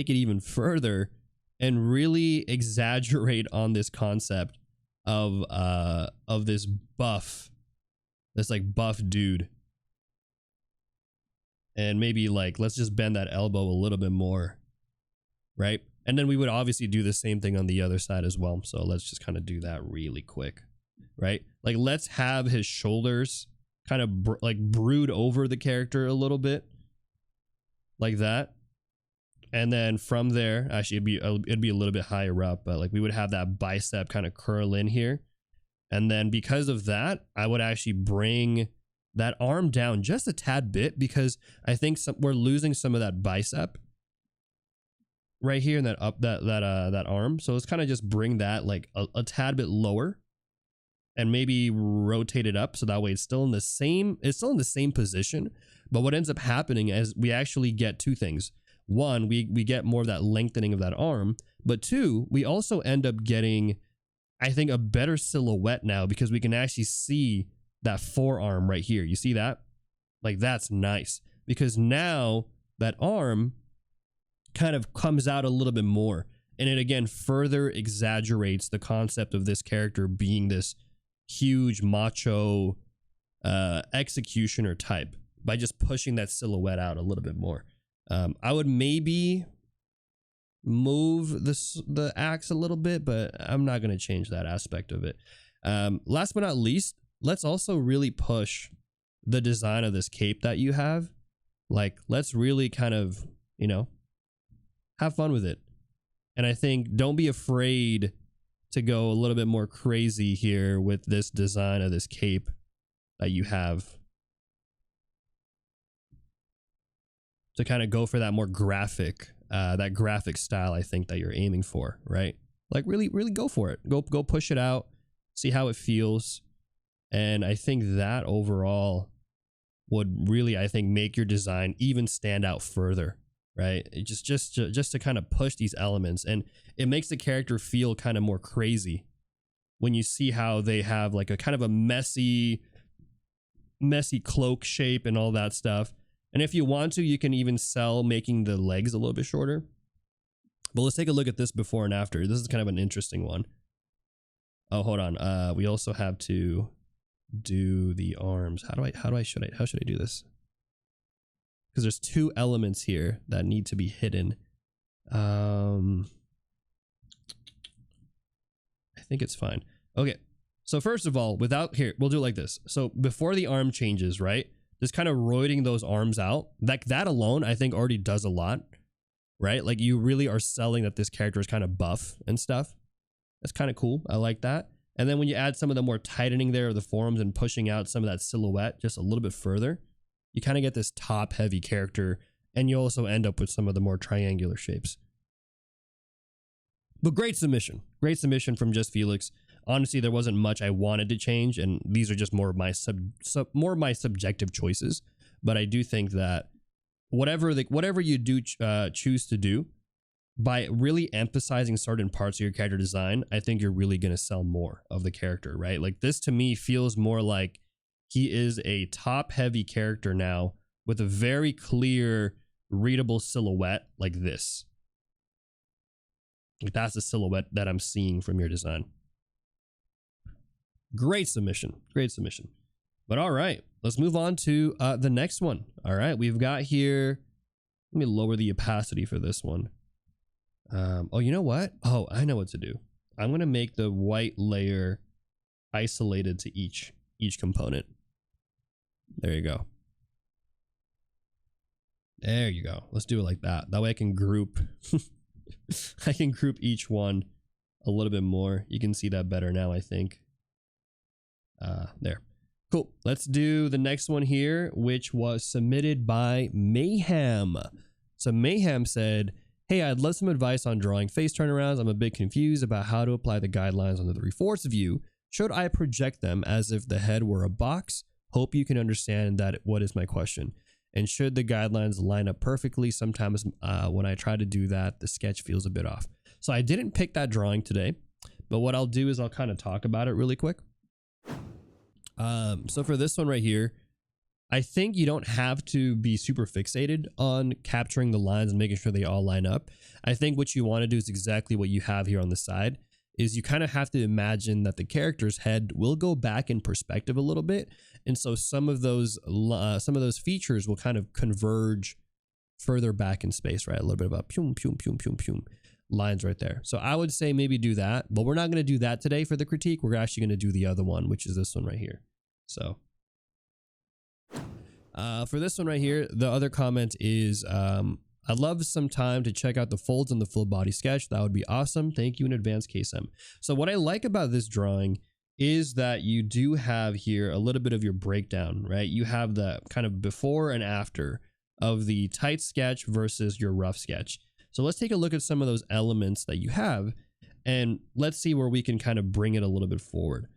even further and really exaggerate on this concept of this buff, this like buff dude. And maybe like, let's just bend that elbow a little bit more, right? And then we would obviously do the same thing on the other side as well. So let's just kind of do that really quick, right? Like, let's have his shoulders kind of like brood over the character a little bit like that. And then from there, actually it'd be a little bit higher up, but like we would have that bicep kind of curl in here. And then because of that, I would actually bring that arm down just a tad bit, because I think we're losing some of that bicep right here in that arm. So let's kind of just bring that like a tad bit lower and maybe rotate it up so that way it's still in the same position. But what ends up happening is we actually get two things. One, we get more of that lengthening of that arm, but two, we also end up getting, I think, a better silhouette now, because we can actually see that forearm right here. You see that? Like, that's nice, because now that arm kind of comes out a little bit more, and it again further exaggerates the concept of this character being this huge macho executioner type by just pushing that silhouette out a little bit more. I would maybe move the axe a little bit, but I'm not going to change that aspect of it. Last but not least, let's also really push the design of this cape that you have. Like, let's really kind of, have fun with it. And I think don't be afraid to go a little bit more crazy here with this design of this cape that you have, to kind of go for that more graphic, that graphic style I think that you're aiming for, right? Like, really go for it. Go push it out, see how it feels. And I think that overall would really, I think, make your design even stand out further, right? It just to kind of push these elements, and it makes the character feel kind of more crazy when you see how they have like a kind of a messy cloak shape and all that stuff. And if you want to, you can even sell making the legs a little bit shorter. But let's take a look at this before and after. This is kind of an interesting one. Oh, hold on. We also have to do the arms. How should I do this? Because there's two elements here that need to be hidden. I think it's fine. Okay. So first of all, we'll do it like this. So before the arm changes, right? Just kind of roiding those arms out, like that alone, I think already does a lot, right? Like, you really are selling that this character is kind of buff and stuff. That's kind of cool. I like that. And then when you add some of the more tightening there of the forearms and pushing out some of that silhouette just a little bit further, you kind of get this top heavy character, and you also end up with some of the more triangular shapes. But great submission from Just Felix. Honestly, there wasn't much I wanted to change, and these are just more of my subjective choices. But I do think that whatever you do choose to do, by really emphasizing certain parts of your character design, I think you're really going to sell more of the character, right? Like, this to me feels more like he is a top heavy character now with a very clear, readable silhouette like this. Like, that's the silhouette that I'm seeing from your design. Great submission. But all right, let's move on to the next one. All right, we've got here, let me lower the opacity for this one. Oh, you know what? Oh, I know what to do. I'm going to make the white layer isolated to each component. There you go. There you go. Let's do it like that. That way I can group I can group each one a little bit more. You can see that better now, I think. There. Cool. Let's do the next one here, which was submitted by Mayhem. So Mayhem said, hey, I'd love some advice on drawing face turnarounds. I'm a bit confused about how to apply the guidelines on the 3/4 view. Should I project them as if the head were a box? Hope you can understand that. What is my question? And should the guidelines line up perfectly? Sometimes when I try to do that, the sketch feels a bit off. So I didn't pick that drawing today, but what I'll do is I'll kind of talk about it really quick. So for this one right here, I think you don't have to be super fixated on capturing the lines and making sure they all line up. I think what you want to do is exactly what you have here on the side, is you kind of have to imagine that the character's head will go back in perspective a little bit. And so some of those features will kind of converge further back in space, right? A little bit of a pum, pum, pum, pum, pum lines right there. So I would say maybe do that, but we're not going to do that today for the critique. We're actually going to do the other one, which is this one right here. So for this one right here, the other comment is, I'd love some time to check out the folds on the full body sketch. That would be awesome. Thank you in advance, Kaycem. So what I like about this drawing is that you do have here a little bit of your breakdown, right? You have the kind of before and after of the tight sketch versus your rough sketch. So let's take a look at some of those elements that you have, and let's see where we can kind of bring it a little bit forward.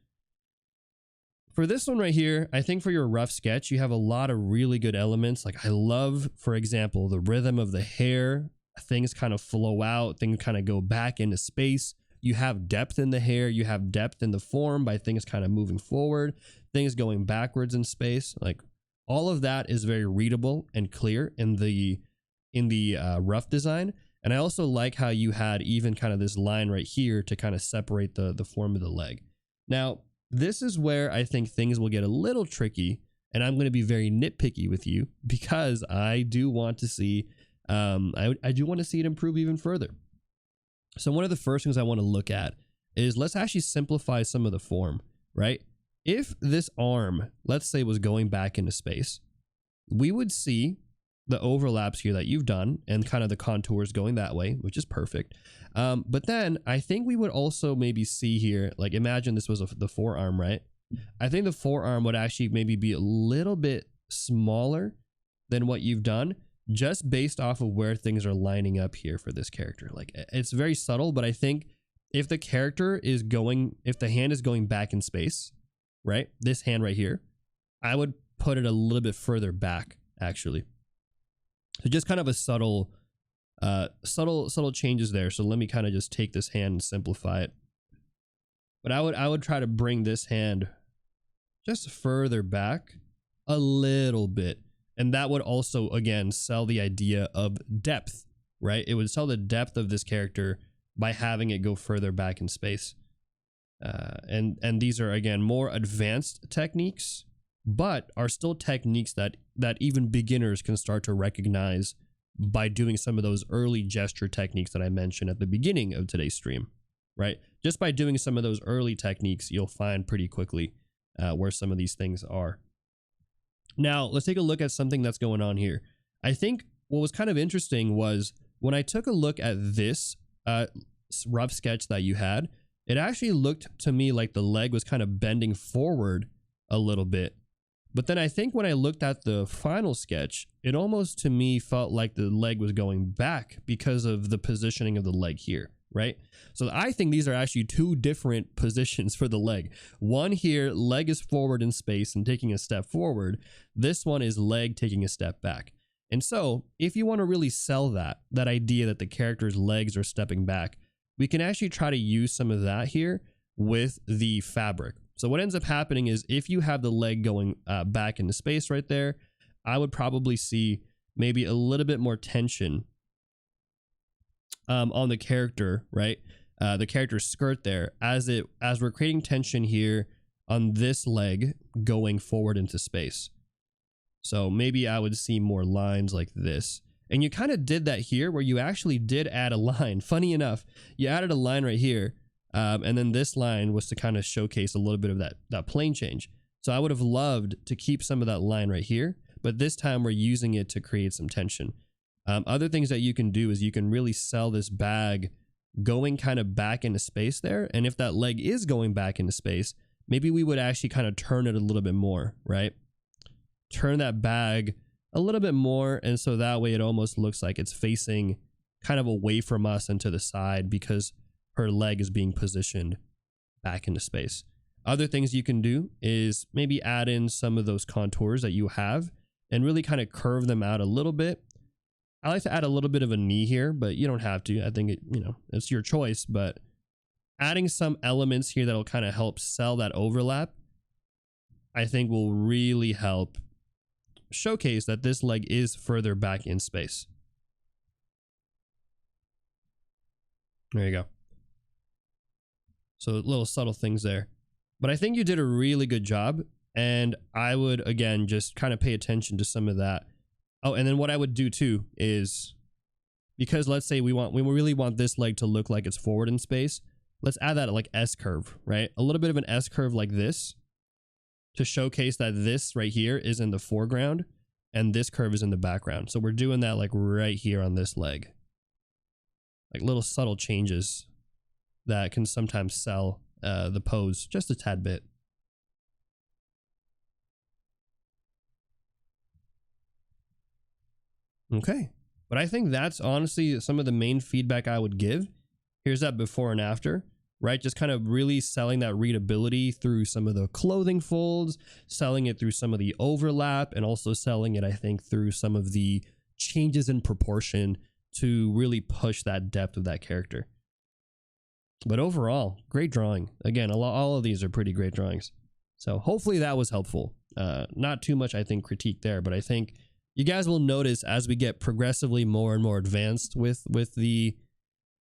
For this one right here, I think for your rough sketch, you have a lot of really good elements. Like I love, for example, the rhythm of the hair. Things kind of flow out, things kind of go back into space. You have depth in the hair, you have depth in the form by things kind of moving forward, things going backwards in space. Like all of that is very readable and clear in the rough design. And I also like how you had even kind of this line right here to kind of separate the form of the leg. Now, this is where I think things will get a little tricky, and I'm going to be very nitpicky with you because I do want to see, I do want to see it improve even further. So one of the first things I want to look at is let's actually simplify some of the form, right? If this arm, let's say, was going back into space, we would see the overlaps here that you've done and kind of the contours going that way, which is perfect. But then I think we would also maybe see here, like imagine this was the forearm, right? I think the forearm would actually maybe be a little bit smaller than what you've done, just based off of where things are lining up here for this character. Like it's very subtle, but I think if the character is going, if the hand is going back in space, right? This hand right here, I would put it a little bit further back actually. So just kind of a subtle changes there. So let me kind of just take this hand and simplify it. But I would try to bring this hand just further back a little bit. And that would also, again, sell the idea of depth, right? It would sell the depth of this character by having it go further back in space. And these are, again, more advanced techniques, but are still techniques that even beginners can start to recognize by doing some of those early gesture techniques that I mentioned at the beginning of today's stream, right? Just by doing some of those early techniques, you'll find pretty quickly where some of these things are. Now, let's take a look at something that's going on here. I think what was kind of interesting was when I took a look at this rough sketch that you had, it actually looked to me like the leg was kind of bending forward a little bit. But then I think when I looked at the final sketch, it almost to me felt like the leg was going back because of the positioning of the leg here, right? So I think these are actually two different positions for the leg. One here, leg is forward in space and taking a step forward. This one is leg taking a step back. And so if you want to really sell that idea that the character's legs are stepping back, we can actually try to use some of that here with the fabric. So what ends up happening is if you have the leg going back into space right there, I would probably see maybe a little bit more tension on the character, right? The character's skirt there as we're creating tension here on this leg going forward into space. So maybe I would see more lines like this. And you kind of did that here where you actually did add a line. Funny enough, you added a line right here. And then this line was to kind of showcase a little bit of that plane change. So I would have loved to keep some of that line right here, but this time we're using it to create some tension. Other things that you can do is you can really sell this bag going kind of back into space there. And if that leg is going back into space, maybe we would actually kind of turn it a little bit more, right? Turn that bag a little bit more. And so that way it almost looks like it's facing kind of away from us and to the side because her leg is being positioned back into space. Other things you can do is maybe add in some of those contours that you have and really kind of curve them out a little bit. I like to add a little bit of a knee here, but you don't have to. I think it's your choice, but adding some elements here that'll kind of help sell that overlap, I think will really help showcase that this leg is further back in space. There you go. So little subtle things there. But I think you did a really good job. And I would, again, just kind of pay attention to some of that. Oh, and then what I would do too is, because let's say we really want this leg to look like it's forward in space, let's add that like S curve, right? A little bit of an S curve like this to showcase that this right here is in the foreground and this curve is in the background. So we're doing that like right here on this leg. Like little subtle changes that can sometimes sell the pose just a tad bit. Okay, but I think that's honestly some of the main feedback I would give. Here's that before and after, right? Just kind of really selling that readability through some of the clothing folds, selling it through some of the overlap, and also selling it, I think, through some of the changes in proportion to really push that depth of that character. But overall, great drawing. Again, all of these are pretty great drawings. So hopefully that was helpful. Not too much, I think, critique there, but I think you guys will notice as we get progressively more and more advanced with the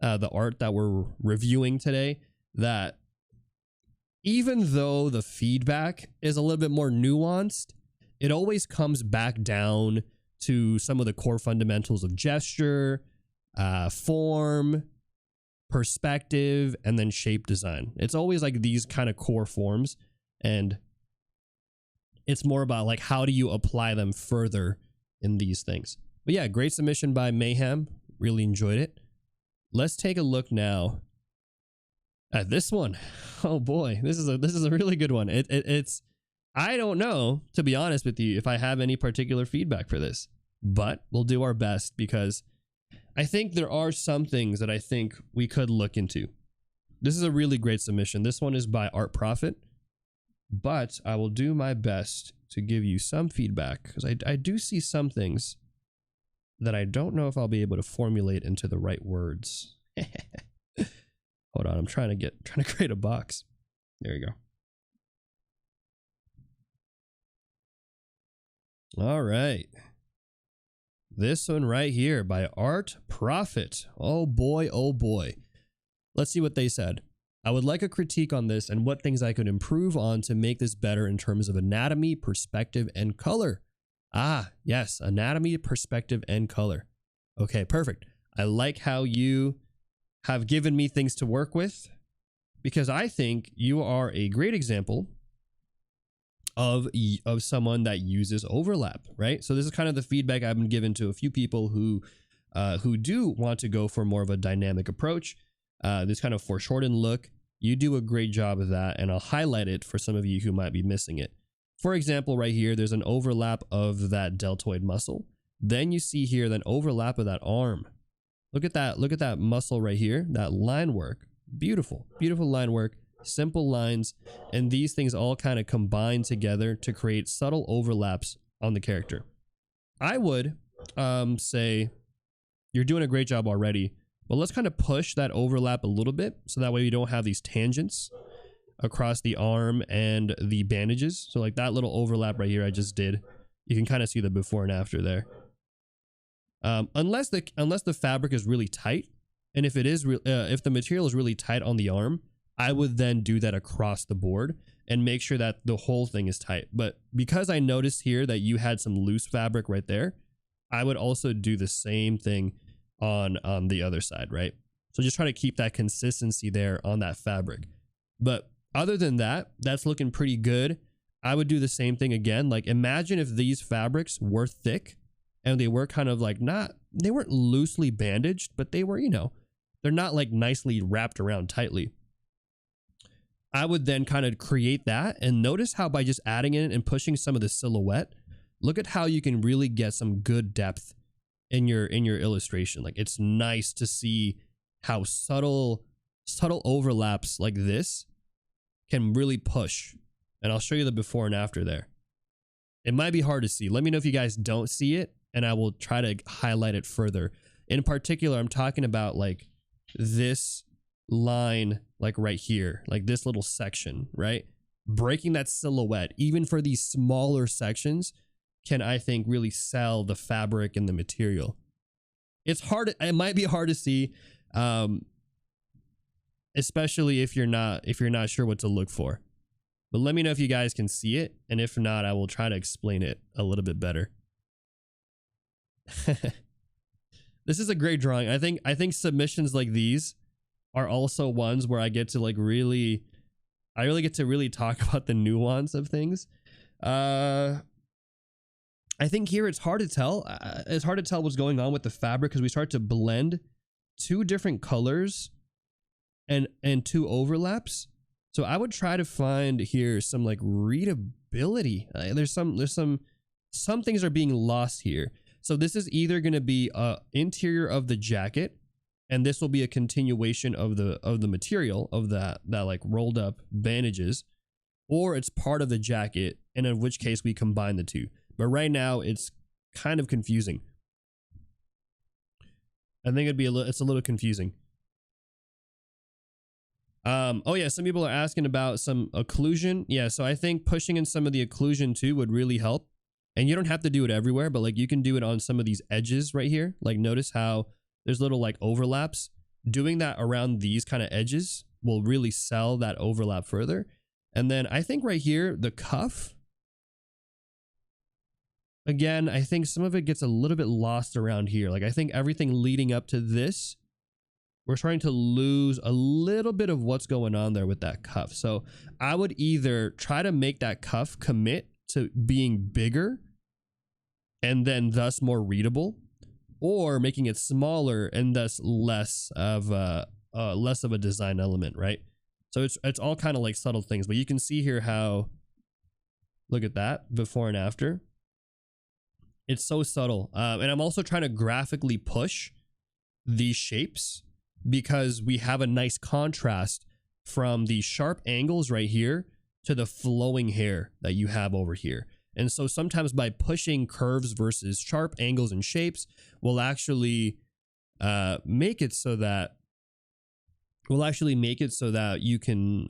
art that we're reviewing today, that even though the feedback is a little bit more nuanced, it always comes back down to some of the core fundamentals of gesture, form, perspective, and then shape design. It's always like these kind of core forms, and it's more about like how do you apply them further in these things. But yeah, great submission by Mayhem. Really enjoyed it. Let's take a look now at this one. Oh boy, this is a really good one. It's I don't know, to be honest with you, if I have any particular feedback for this, but we'll do our best because I think there are some things that I think we could look into. This is a really great submission. This one is by Art Profit, but I will do my best to give you some feedback because I do see some things that I don't know if I'll be able to formulate into the right words. Hold on, I'm trying to create a box. There you go. All right. This one right here by Art Profit. Oh boy, oh boy. Let's see what they said. I would like a critique on this and what things I could improve on to make this better in terms of anatomy, perspective, and color. Ah, yes, anatomy, perspective, and color. Okay, perfect. I like how you have given me things to work with because I think you are a great example of someone that uses overlap, right? So this is kind of the feedback I've been given to a few people who do want to go for more of a dynamic approach. This kind of foreshortened look. You do a great job of that, and I'll highlight it for some of you who might be missing it. For example, right here, there's an overlap of that deltoid muscle. Then you see here that overlap of that arm. Look at that muscle right here, that line work. Beautiful, beautiful line work, simple lines, and these things all kind of combine together to create subtle overlaps on the character. I would say you're doing a great job already, but let's kind of push that overlap a little bit so that way we don't have these tangents across the arm and the bandages. So like that little overlap right here I just did, you can kind of see the before and after there. Unless the fabric is really tight, and if the material is really tight on the arm, I would then do that across the board and make sure that the whole thing is tight. But because I noticed here that you had some loose fabric right there, I would also do the same thing on the other side, right? So just try to keep that consistency there on that fabric. But other than that, that's looking pretty good. I would do the same thing again. Like imagine if these fabrics were thick and they were kind of like they weren't loosely bandaged, but they were, you know, they're not like nicely wrapped around tightly. I would then kind of create that, and notice how by just adding in and pushing some of the silhouette, look at how you can really get some good depth in your illustration. Like it's nice to see how subtle overlaps like this can really push. And I'll show you the before and after there. It might be hard to see. Let me know if you guys don't see it, and I will try to highlight it further. In particular, I'm talking about like this line, like right here, like this little section, right? Breaking that silhouette, even for these smaller sections, can, I think, really sell the fabric and the material. It's hard. It might be hard to see, especially if you're not sure what to look for. But let me know if you guys can see it, and if not, I will try to explain it a little bit better. This is a great drawing. I think submissions like these are also ones where I get to like really get to really talk about the nuance of things. I think here it's hard to tell. It's hard to tell what's going on with the fabric because we start to blend two different colors and two overlaps. So I would try to find here some like readability. There's some things are being lost here. So this is either going to be interior of the jacket, and this will be a continuation of the material of that like rolled up bandages, or it's part of the jacket, and in which case we combine the two. But right now it's kind of confusing. I think it's a little confusing. Oh yeah, some people are asking about some occlusion. Yeah, so I think pushing in some of the occlusion too would really help. And you don't have to do it everywhere, but like you can do it on some of these edges right here. Like notice how there's little like overlaps. Doing that around these kind of edges will really sell that overlap further. And then I think right here, the cuff. Again, I think some of it gets a little bit lost around here. Like I think everything leading up to this, we're trying to lose a little bit of what's going on there with that cuff. So I would either try to make that cuff commit to being bigger and then thus more readable, or making it smaller and thus less of a design element, right? So it's all kind of like subtle things, but you can see here how, look at that before and after. It's so subtle. And I'm also trying to graphically push these shapes because we have a nice contrast from the sharp angles right here to the flowing hair that you have over here. And so sometimes by pushing curves versus sharp angles and shapes, we'll actually make it so that you can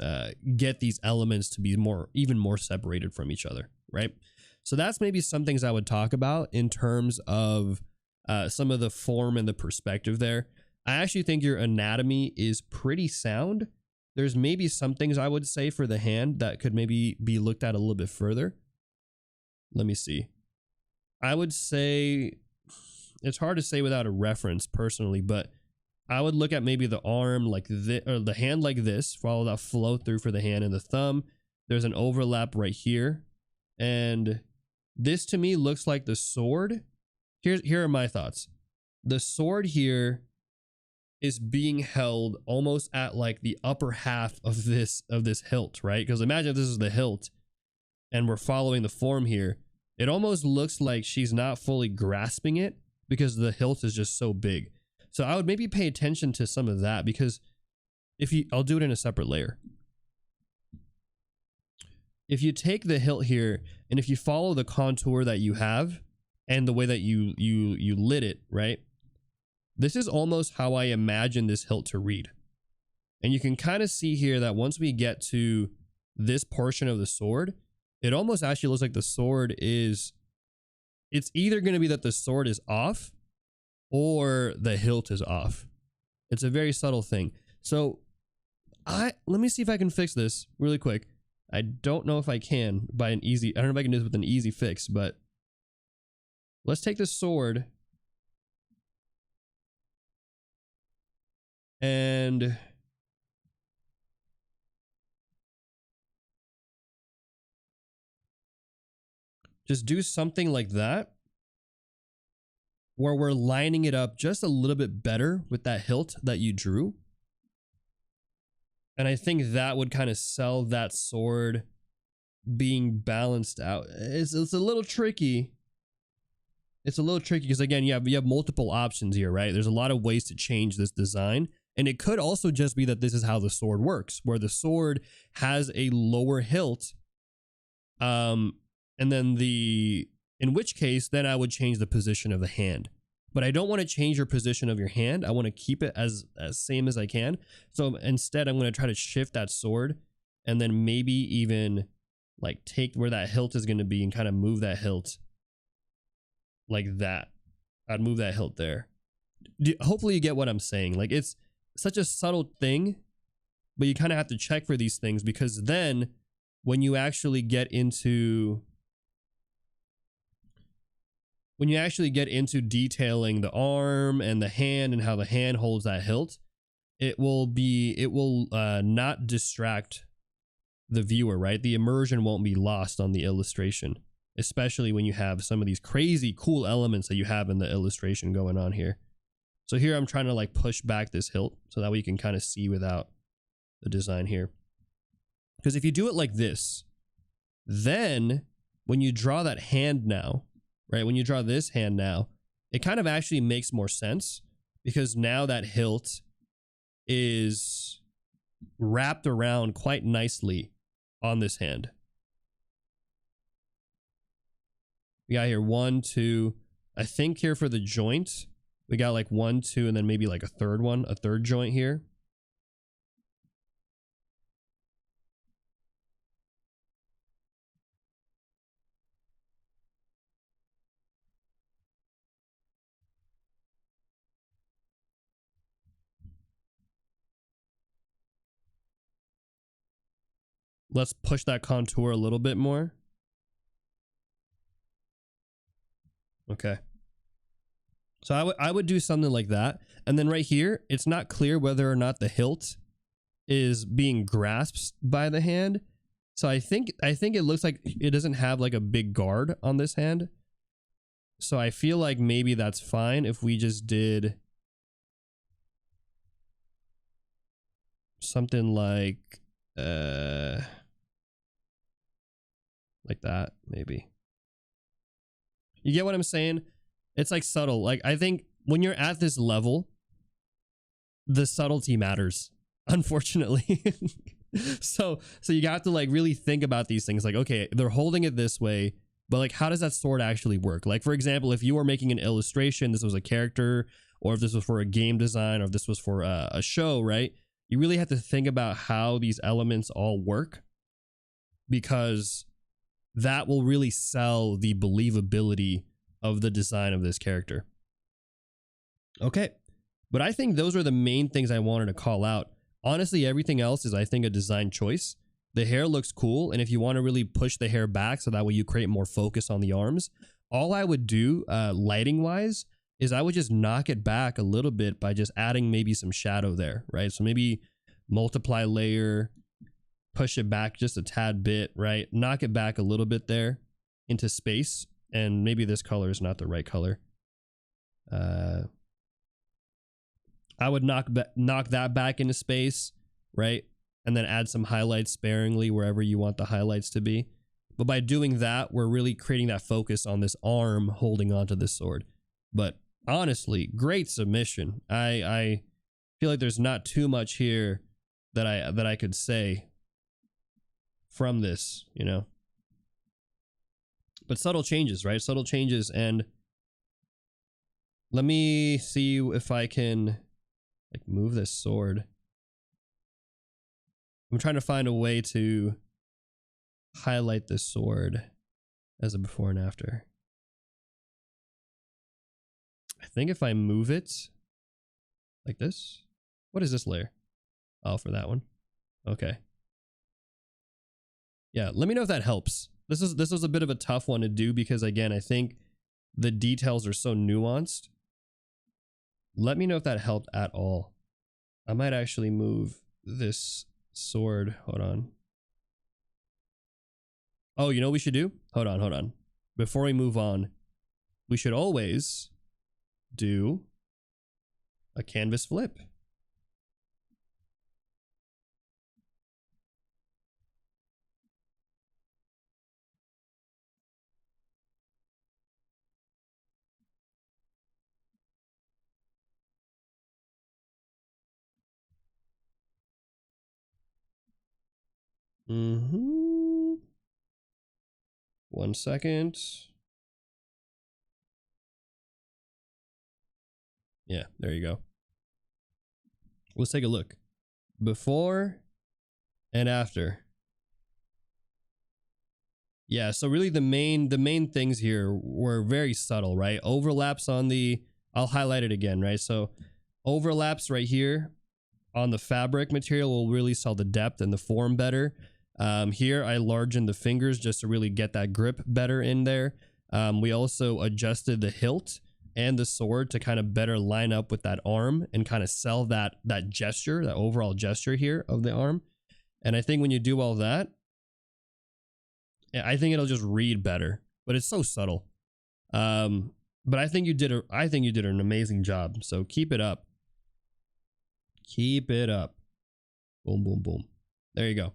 get these elements to be even more separated from each other, right? So that's maybe some things I would talk about in terms of some of the form and the perspective there. I actually think your anatomy is pretty sound. There's maybe some things I would say for the hand that could maybe be looked at a little bit further. Let me see. I would say, it's hard to say without a reference personally, but I would look at maybe the arm like this, or the hand like this, follow that flow through for the hand and the thumb. There's an overlap right here. And this to me looks like the sword. Here are my thoughts. The sword here is being held almost at like the upper half of this hilt, right? Because imagine if this is the hilt and we're following the form here. It almost looks like she's not fully grasping it because the hilt is just so big. So I would maybe pay attention to some of that, because I'll do it in a separate layer. If you take the hilt here and if you follow the contour that you have and the way that you lit it, right? This is almost how I imagine this hilt to read. And you can kind of see here that once we get to this portion of the sword, it almost actually looks like the sword is, it's either going to be that the sword is off or the hilt is off. It's a very subtle thing. So let me see if I can fix this really quick. I don't know if I can I don't know if I can do this with an easy fix, but let's take the sword And just do something like that, where we're lining it up just a little bit better with that hilt that you drew. And I think that would kind of sell that sword being balanced out. It's a little tricky. It's a little tricky because, again, you have multiple options here, right? There's a lot of ways to change this design. And it could also just be that this is how the sword works, where the sword has a lower hilt. And then in which case, then I would change the position of the hand. But I don't want to change your position of your hand. I want to keep it as same as I can. So instead, I'm going to try to shift that sword and then maybe even like take where that hilt is going to be and kind of move that hilt like that. I'd move that hilt there. Hopefully you get what I'm saying. Like, it's such a subtle thing, but you kind of have to check for these things, because then when you actually get into detailing the arm and the hand and how the hand holds that hilt, it will not distract the viewer, right? The immersion won't be lost on the illustration, especially when you have some of these crazy cool elements that you have in the illustration going on here. So here I'm trying to like push back this hilt so that way you can kind of see without the design here. Because if you do it like this, then when you draw that hand now, right? When you draw this hand now, it kind of actually makes more sense, because now that hilt is wrapped around quite nicely on this hand. We got here 1, 2. I think here for the joint, we got like 1, 2, and then maybe like a third joint here. Let's push that contour a little bit more. Okay. So I would do something like that. And then right here, it's not clear whether or not the hilt is being grasped by the hand. So I think it looks like it doesn't have like a big guard on this hand. So I feel like maybe that's fine if we just did something like that, maybe. You get what I'm saying? It's like subtle. Like, I think when you're at this level, the subtlety matters, unfortunately. so you got to like really think about these things. Like, okay, they're holding it this way, but like, how does that sword actually work? Like, for example, if you were making an illustration, this was a character, or if this was for a game design, or if this was for a show, right? You really have to think about how these elements all work, because that will really sell the believability of the design of this character. Okay, but I think those are the main things I wanted to call out. Honestly, everything else is, I think, a design choice. The hair looks cool, and if you want to really push the hair back so that way you create more focus on the arms, all I would do lighting wise is I would just knock it back a little bit by just adding maybe some shadow there, right? So maybe multiply layer, push it back just a tad bit, right? Knock it back a little bit there into space. And maybe this color is not the right color. I would knock that back into space, right? And then add some highlights sparingly wherever you want the highlights to be. But by doing that, we're really creating that focus on this arm holding onto this sword. But honestly, great submission. I feel like there's not too much here that I could say from this, you know. But subtle changes, right? Subtle changes. And let me see if I can like move this sword. I'm trying to find a way to highlight this sword as a before and after. I think if I move it like this, what is this layer? Oh, for that one. Okay. Yeah, let me know if that helps. This was a bit of a tough one to do because, again, I think the details are so nuanced. Let me know if that helped at all. I might actually move this sword. Hold on. Oh, you know what we should do? Hold on. Before we move on, we should always do a canvas flip. Mm-hmm. 1 second. Yeah, there you go. Let's take a look. Before and after. Yeah, so really the main things here were very subtle, right? Overlaps on the, I'll highlight it again, right? So overlaps right here on the fabric material will really sell the depth and the form better. Here I largened the fingers just to really get that grip better in there. We also adjusted the hilt and the sword to kind of better line up with that arm and kind of sell that gesture, that overall gesture here of the arm. And I think when you do all that, I think it'll just read better, but it's so subtle. But I think you did an amazing job. So keep it up. Keep it up. Boom, boom, boom. There you go.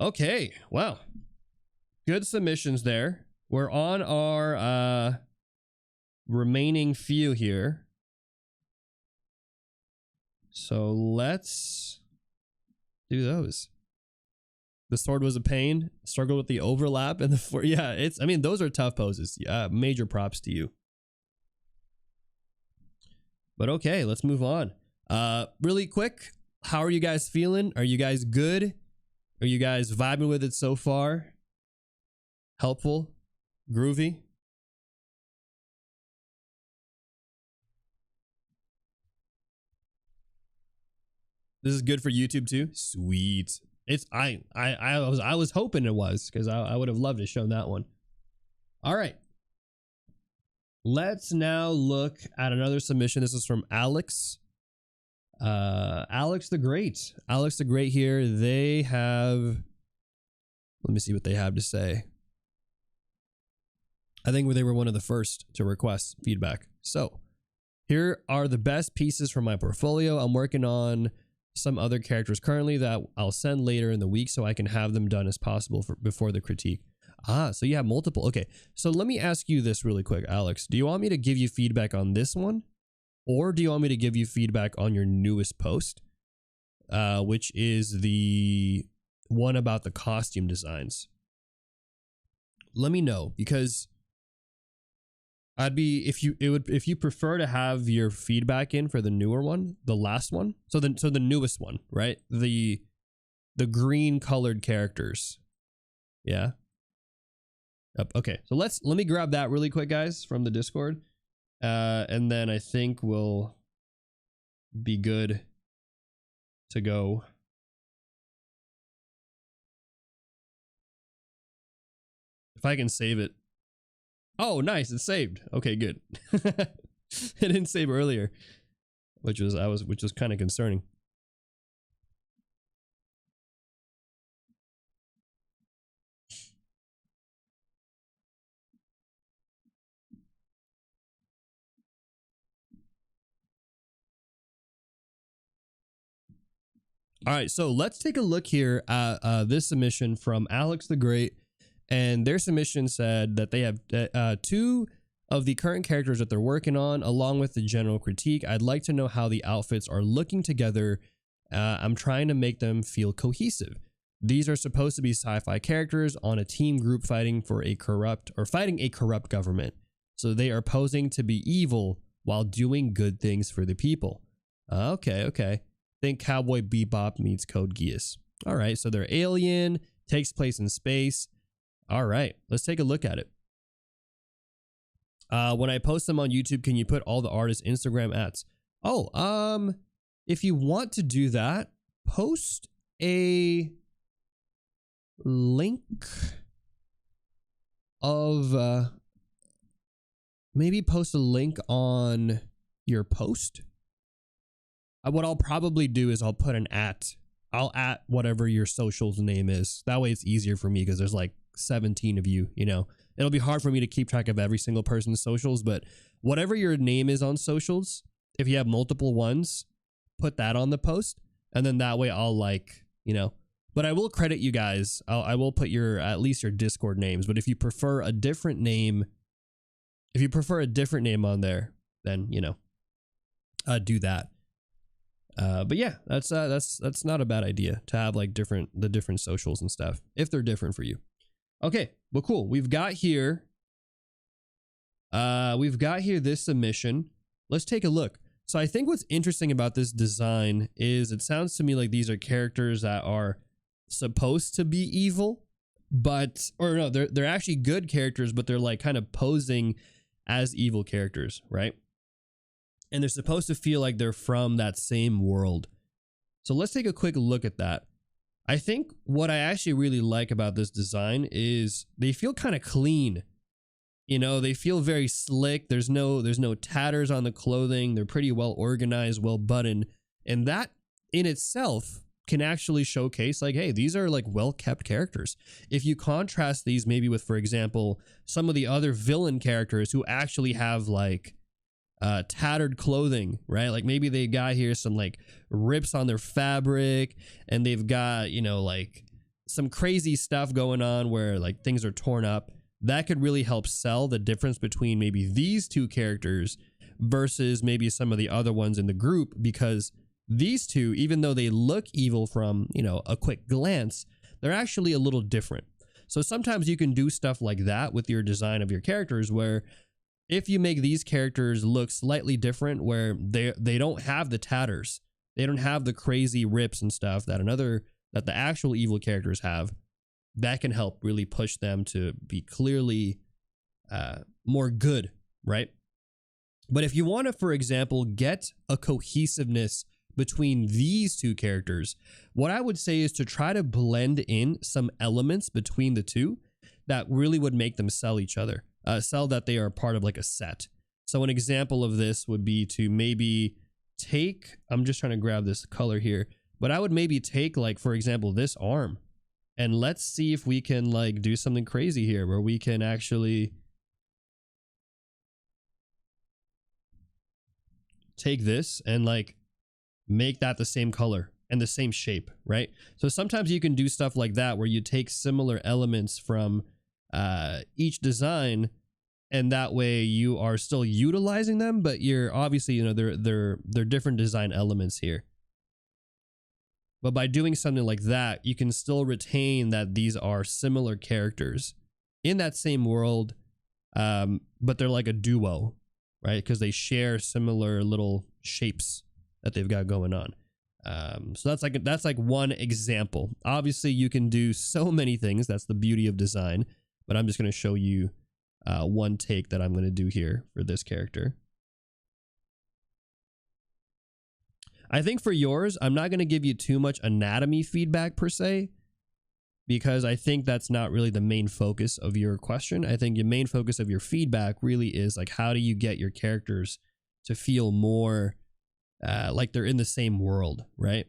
Okay. Wow. Good submissions there. We're on our remaining few here. So let's do those. The sword was a pain. Struggled with the overlap and the yeah, it's, I mean, those are tough poses. Yeah, major props to you. But okay, let's move on. Really quick, how are you guys feeling? Are you guys good? Are you guys vibing with it so far? Helpful? Groovy? This is good for YouTube too? Sweet. It's I was hoping it was, because I would have loved to show that one. All right. Let's now look at another submission. This is from Alex. Alex the Great. Alex the Great here. They have, let me see what they have to say. I think they were one of the first to request feedback. So here are the best pieces from my portfolio. I'm working on some other characters currently that I'll send later in the week so I can have them done as possible before the critique. Ah, so you have multiple. Okay, so let me ask you this really quick, Alex. Do you want me to give you feedback on this one? Or do you want me to give you feedback on your newest post? Which is the one about the costume designs. Let me know, because I'd be, if you prefer to have your feedback in for the newer one, the last one. So the newest one, right? The green colored characters. Yeah. Yep. Okay. So let me grab that really quick, guys, from the Discord. And then I think we'll be good to go. If I can save it. Oh, nice. It's saved. Okay, good. It didn't save earlier, which was kind of concerning. All right, so let's take a look here at this submission from Alex the Great. And their submission said that they have 2 of the current characters that they're working on, along with the general critique. I'd like to know how the outfits are looking together. I'm trying to make them feel cohesive. These are supposed to be sci-fi characters on a team group fighting a corrupt government. So they are posing to be evil while doing good things for the people. Okay. Think Cowboy Bebop meets Code Geass. All right, so they're alien, takes place in space. All right, let's take a look at it. When I post them on YouTube, can you put all the artists' Instagram ads? Oh, if you want to do that, post a link of maybe post a link on your post What I'll probably do is I'll put an at. I'll at whatever your socials name is. That way it's easier for me because there's like 17 of you, you know. It'll be hard for me to keep track of every single person's socials, but whatever your name is on socials, if you have multiple ones, put that on the post. And then that way I'll like, you know, but I will credit you guys. I will put your, at least your Discord names, but if you prefer a different name, on there, then, you know, do that. But yeah, that's not a bad idea to have like the different socials and stuff if they're different for you. Okay, well, cool. We've got here this submission. Let's take a look. So I think what's interesting about this design is it sounds to me like these are characters that are supposed to be evil, but, or no, they're actually good characters, but they're like kind of posing as evil characters, right? And they're supposed to feel like they're from that same world. So let's take a quick look at that. I think what I actually really like about this design is they feel kind of clean. You know, they feel very slick. There's no tatters on the clothing. They're pretty well organized, well buttoned. And that in itself can actually showcase like, hey, these are like well-kept characters. If you contrast these maybe with, for example, some of the other villain characters who actually have like tattered clothing, right? Like maybe they got here some like rips on their fabric and they've got, you know, like some crazy stuff going on where like things are torn up. That could really help sell the difference between maybe these two characters versus maybe some of the other ones in the group, because these two, even though they look evil from, you know, a quick glance, they're actually a little different. So sometimes you can do stuff like that with your design of your characters, where if you make these characters look slightly different, where they don't have the tatters, they don't have the crazy rips and stuff that the actual evil characters have, that can help really push them to be clearly more good, right? But if you want to, for example, get a cohesiveness between these two characters, what I would say is to try to blend in some elements between the two that really would make them sell each other. Sell that they are part of like a set. So an example of this would be to maybe take, I'm just trying to grab this color here, but I would maybe take like, for example, this arm, and let's see if we can like do something crazy here where we can actually take this and like make that the same color and the same shape, right? So sometimes you can do stuff like that where you take similar elements from each design, and that way you are still utilizing them, but you're obviously, you know, they're different design elements here. But by doing something like that, you can still retain that these are similar characters in that same world, but they're like a duo, right? Because they share similar little shapes that they've got going on. So that's like one example. Obviously, you can do so many things. That's the beauty of design. But I'm just going to show you one take that I'm going to do here for this character. I think for yours, I'm not going to give you too much anatomy feedback per se, because I think that's not really the main focus of your question. I think the main focus of your feedback really is like, how do you get your characters to feel more like they're in the same world, right?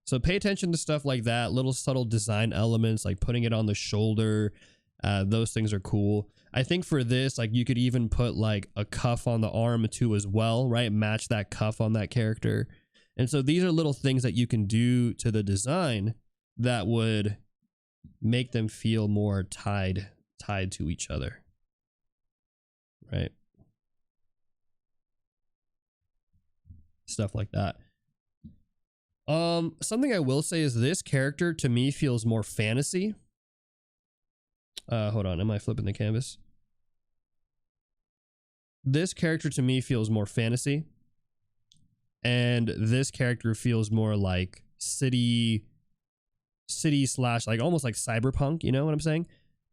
So pay attention to stuff like that, little subtle design elements, like putting it on the shoulder. Those things are cool. I think for this, like you could even put like a cuff on the arm too as well, right? Match that cuff on that character. And so these are little things that you can do to the design that would make them feel more tied to each other, right? Stuff like that. Something I will say is this character to me feels more fantasy. Hold on, am I flipping the canvas? This character to me feels more fantasy, and this character feels more like city slash like almost like cyberpunk, you know what I'm saying?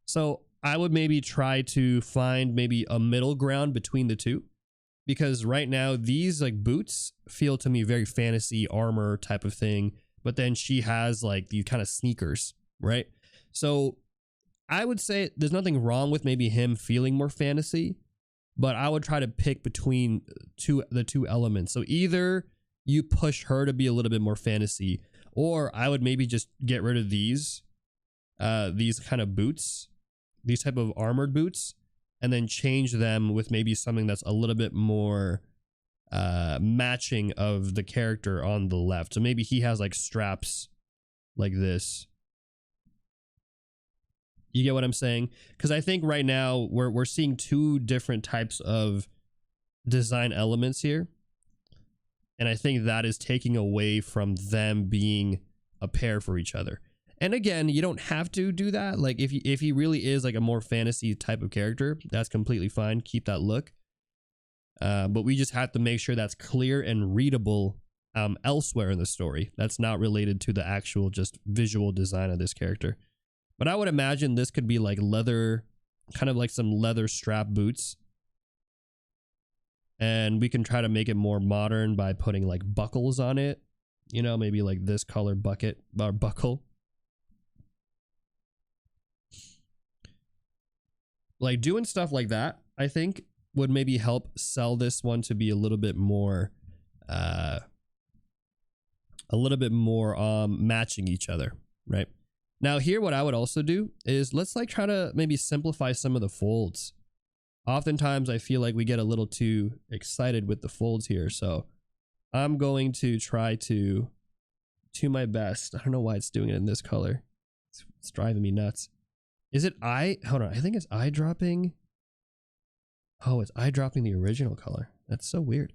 So I would maybe try to find maybe a middle ground between the two, because right now these like boots feel to me very fantasy armor type of thing, but then she has like these kind of sneakers, right? So I would say there's nothing wrong with maybe him feeling more fantasy, but I would try to pick between the two elements. So either you push her to be a little bit more fantasy. Or I would maybe just get rid of these kind of boots, these type of armored boots, and then change them with maybe something that's a little bit more matching of the character on the left. So maybe he has like straps like this. You get what I'm saying? Because I think right now we're seeing two different types of design elements here. And I think that is taking away from them being a pair for each other. And again, you don't have to do that. Like if he really is like a more fantasy type of character, that's completely fine. Keep that look. But we just have to make sure that's clear and readable elsewhere in the story. That's not related to the actual just visual design of this character. But I would imagine this could be like leather, kind of like some leather strap boots. And we can try to make it more modern by putting like buckles on it. You know, maybe like this color bucket or buckle. Like doing stuff like that, I think would maybe help sell this one to be a little bit more matching each other, right? Now here, what I would also do is let's like try to maybe simplify some of the folds. Oftentimes I feel like we get a little too excited with the folds here. So I'm going to try to my best. I don't know why it's doing it in this color. It's driving me nuts. Is it hold on, I think it's eye dropping. Oh, it's eye dropping the original color. That's so weird.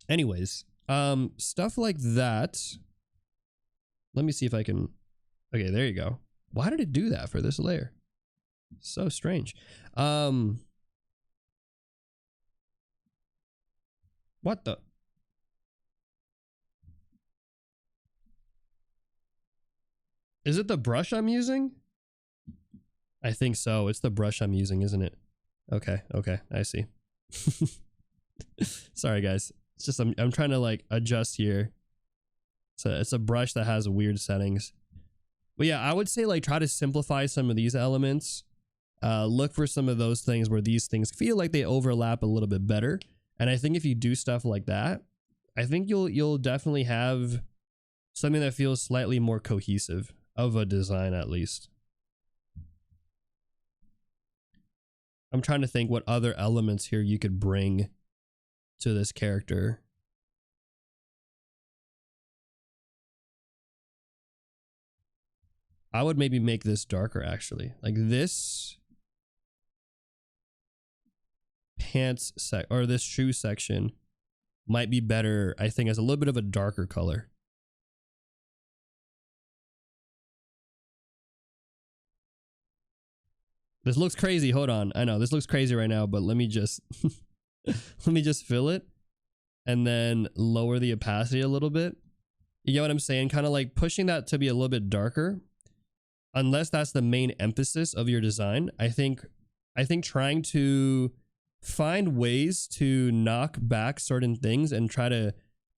Anyways, stuff like that. Let me see if I can. Okay, there you go. Why did it do that for this layer? So strange. What the? Is it the brush I'm using? I think so. It's the brush I'm using, isn't it? Okay, I see. Sorry guys. It's just I'm trying to like adjust here. So it's a brush that has weird settings. But yeah, I would say like try to simplify some of these elements. Look for some of those things where these things feel like they overlap a little bit better. And I think if you do stuff like that, I think you'll definitely have something that feels slightly more cohesive of a design, at least. I'm trying to think what other elements here you could bring to this character. I would maybe make this darker, actually. Like this pants or this shoe section might be better, I think, as a little bit of a darker color. This looks crazy. Hold on. I know this looks crazy right now, but let me just let me just fill it and then lower the opacity a little bit. You get what I'm saying? Kind of like pushing that to be a little bit darker. Unless that's the main emphasis of your design, I think trying to find ways to knock back certain things and try to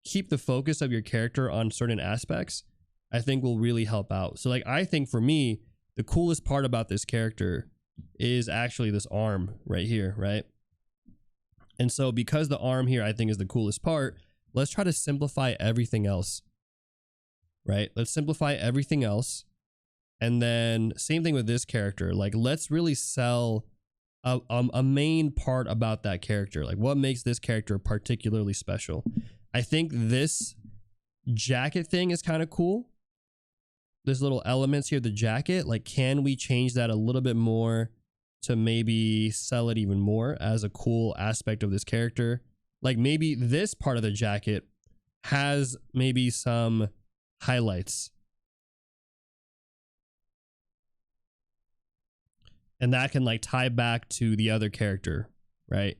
keep the focus of your character on certain aspects, I think will really help out. So like, I think for me, the coolest part about this character is actually this arm right here, right? And so because the arm here, I think, is the coolest part, let's try to simplify everything else, right? Let's simplify everything else. And then same thing with this character. Like, let's really sell a main part about that character. Like, what makes this character particularly special? I think this jacket thing is kind of cool. There's little elements here, the jacket. Like, can we change that a little bit more to maybe sell it even more as a cool aspect of this character? Like, maybe this part of the jacket has maybe some highlights. And that can like tie back to the other character, right?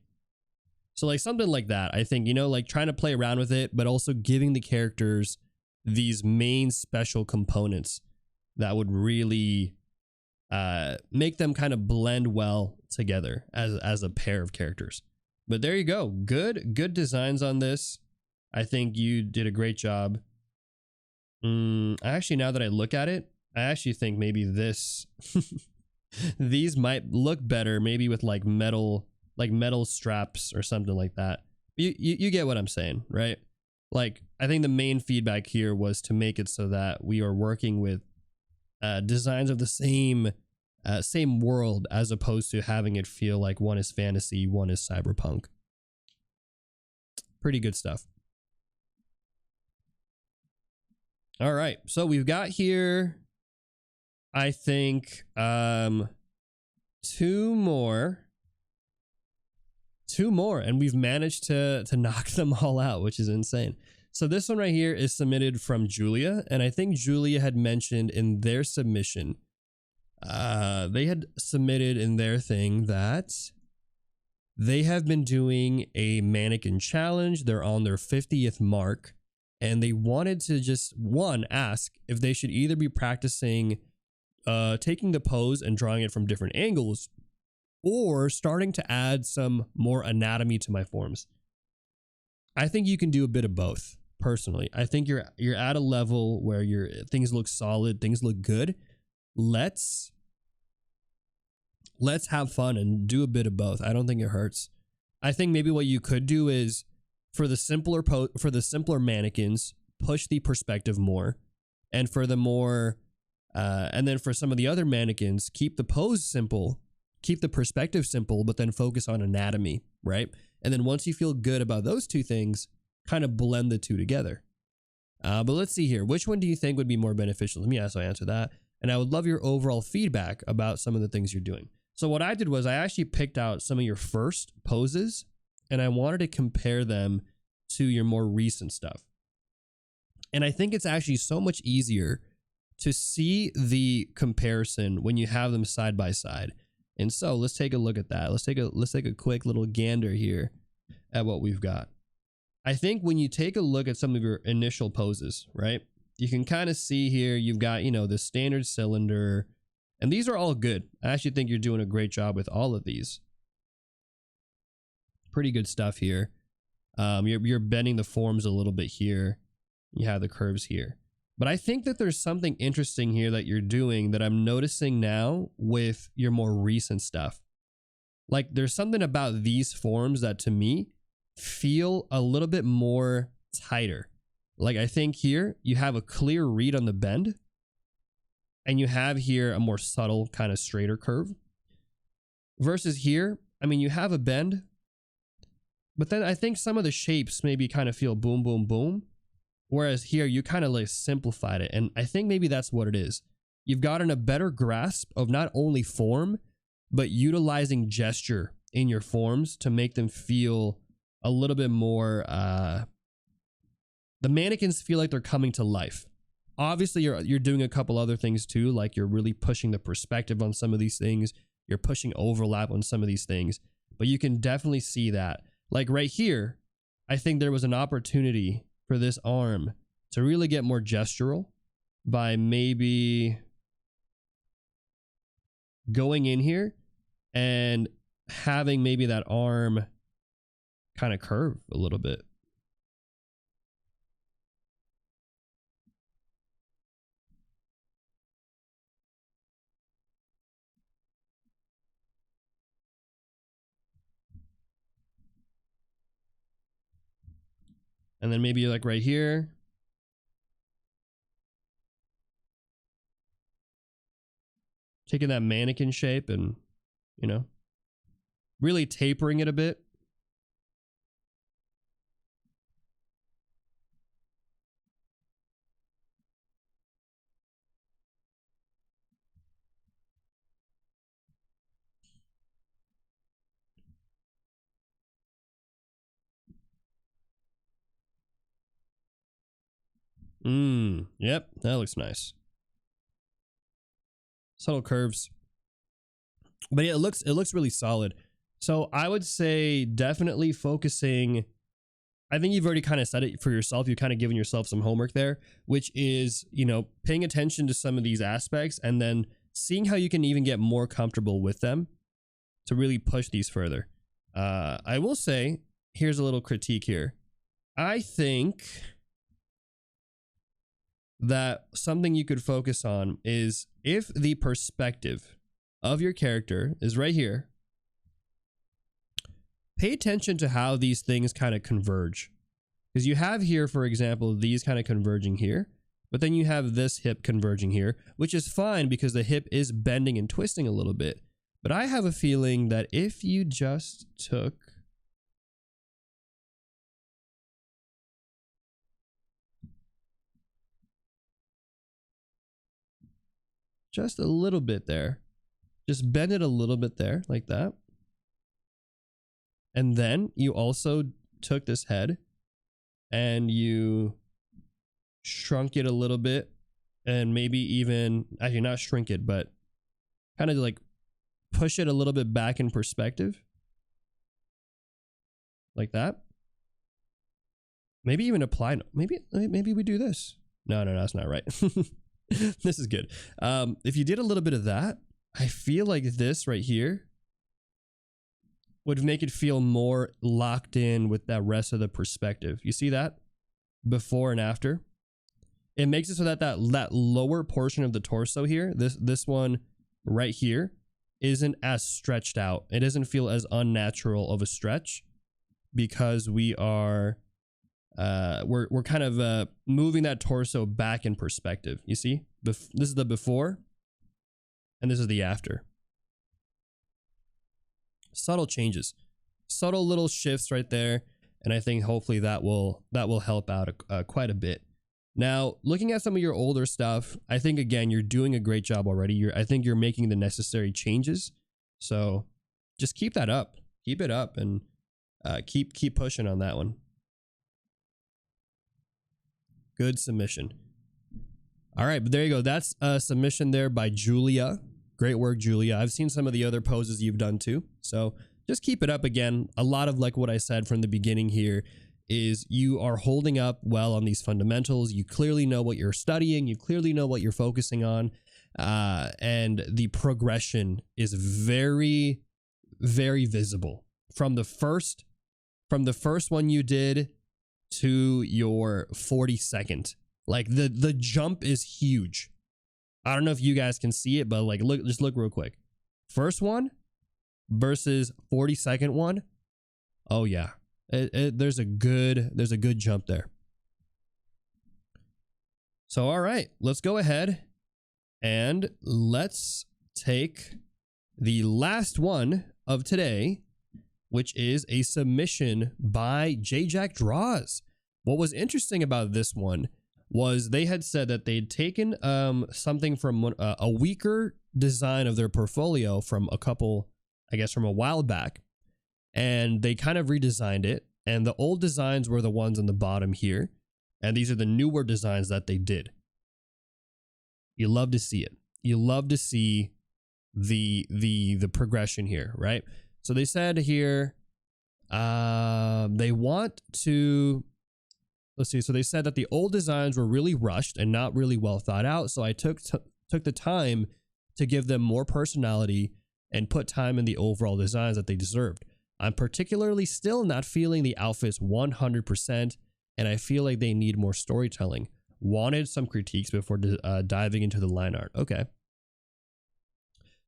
So like something like that, I think, you know, like trying to play around with it, but also giving the characters these main special components that would really make them kind of blend well together as a pair of characters. But there you go. Good designs on this. I think you did a great job. Actually, now that I look at it, I actually think maybe this these might look better maybe with like metal straps or something like that. You get what I'm saying, right? Like, I think the main feedback here was to make it so that we are working with designs of the same world, as opposed to having it feel like one is fantasy, one is cyberpunk. Pretty good stuff. All right, so we've got here, I think, two more, and we've managed to knock them all out, which is insane. So this one right here is submitted from Julia, and I think Julia had mentioned in their submission, they had submitted in their thing that they have been doing a mannequin challenge. They're on their 50th mark, and they wanted to just, one, ask if they should either be practicing taking the pose and drawing it from different angles, or starting to add some more anatomy to my forms. I think you can do a bit of both. Personally, I think you're at a level where your things look solid, things look good. Let's have fun and do a bit of both. I don't think it hurts. I think maybe what you could do is, for the simpler mannequins, push the perspective more, and for the more and then for some of the other mannequins, keep the pose simple, keep the perspective simple, but then focus on anatomy, right? And then once you feel good about those two things, kind of blend the two together. But let's see here. Which one do you think would be more beneficial? Let me also answer that. And I would love your overall feedback about some of the things you're doing. So what I did was I actually picked out some of your first poses, and I wanted to compare them to your more recent stuff. And I think it's actually so much easier to see the comparison when you have them side by side. And so let's take a look at that. Let's take a quick little gander here at what we've got. I think when you take a look at some of your initial poses, right, you can kind of see here, you've got, the standard cylinder, and these are all good. I actually think you're doing a great job with all of these. Pretty good stuff here. You're bending the forms a little bit here. You have the curves here. But I think that there's something interesting here that you're doing that I'm noticing now with your more recent stuff. Like, there's something about these forms that to me feel a little bit more tighter. Like, I think here you have a clear read on the bend, and you have here a more subtle kind of straighter curve, versus here, I mean, you have a bend, but then I think some of the shapes maybe kind of feel boom, boom, boom. Whereas here you kind of like simplified it. And I think maybe that's what it is. You've gotten a better grasp of not only form, but utilizing gesture in your forms to make them feel a little bit more, the mannequins feel like they're coming to life. Obviously you're doing a couple other things too, like you're really pushing the perspective on some of these things. You're pushing overlap on some of these things, but you can definitely see that. Like right here, I think there was an opportunity for this arm to really get more gestural by maybe going in here and having maybe that arm kind of curve a little bit. And then maybe like right here, taking that mannequin shape and, really tapering it a bit. Yep, that looks nice. Subtle curves. But yeah, it looks really solid. So I would say definitely focusing. I think you've already kind of said it for yourself. You've kind of given yourself some homework there, which is, paying attention to some of these aspects and then seeing how you can even get more comfortable with them to really push these further. I will say, here's a little critique here. I think that something you could focus on is if the perspective of your character is right here, pay attention to how these things kind of converge. Because you have here, for example, these kind of converging here, but then you have this hip converging here, which is fine because the hip is bending and twisting a little bit. But I have a feeling that if you just took just a little bit there, just bend it a little bit there like that. And then you also took this head and you shrunk it a little bit, and maybe even, actually not shrink it, but kind of like push it a little bit back in perspective like that. Maybe even apply, maybe we do this. No, that's not right. This is good. If you did a little bit of that, I feel like this right here would make it feel more locked in with that rest of the perspective. You see that? Before and after. It makes it so that that lower portion of the torso here, this one right here, isn't as stretched out. It doesn't feel as unnatural of a stretch because we are we're kind of moving that torso back in perspective. You see? This is the before and this is the after. Subtle changes, subtle little shifts right there, and I think hopefully that will help out quite a bit. Now, looking at some of your older stuff, I think again you're doing a great job already. I think you're making the necessary changes, so just keep that up, keep it up, and keep pushing on that one. Good submission. All right, but there you go. That's a submission there by Julia. Great work, Julia. I've seen some of the other poses you've done too. So just keep it up again. A lot of like what I said from the beginning here is you are holding up well on these fundamentals. You clearly know what you're studying. You clearly know what you're focusing on. And the progression is very, very visible from the first one you did to your 42nd. Like the jump is huge. I don't know if you guys can see it, but like just look real quick. First one versus 42nd one. Oh yeah. There's a good jump there. So all right, let's go ahead and let's take the last one of today, which is a submission by J Jack Draws. What was interesting about this one was they had said that they'd taken something from a weaker design of their portfolio from from a while back, and they kind of redesigned it. And the old designs were the ones on the bottom here, and these are the newer designs that they did. You love to see it. You love to see the progression here, right? So they said here they want to. Let's see. So they said that the old designs were really rushed and not really well thought out. So I took the time to give them more personality and put time in the overall designs that they deserved. I'm particularly still not feeling the outfits 100%, and I feel like they need more storytelling. Wanted some critiques before diving into the line art. Okay.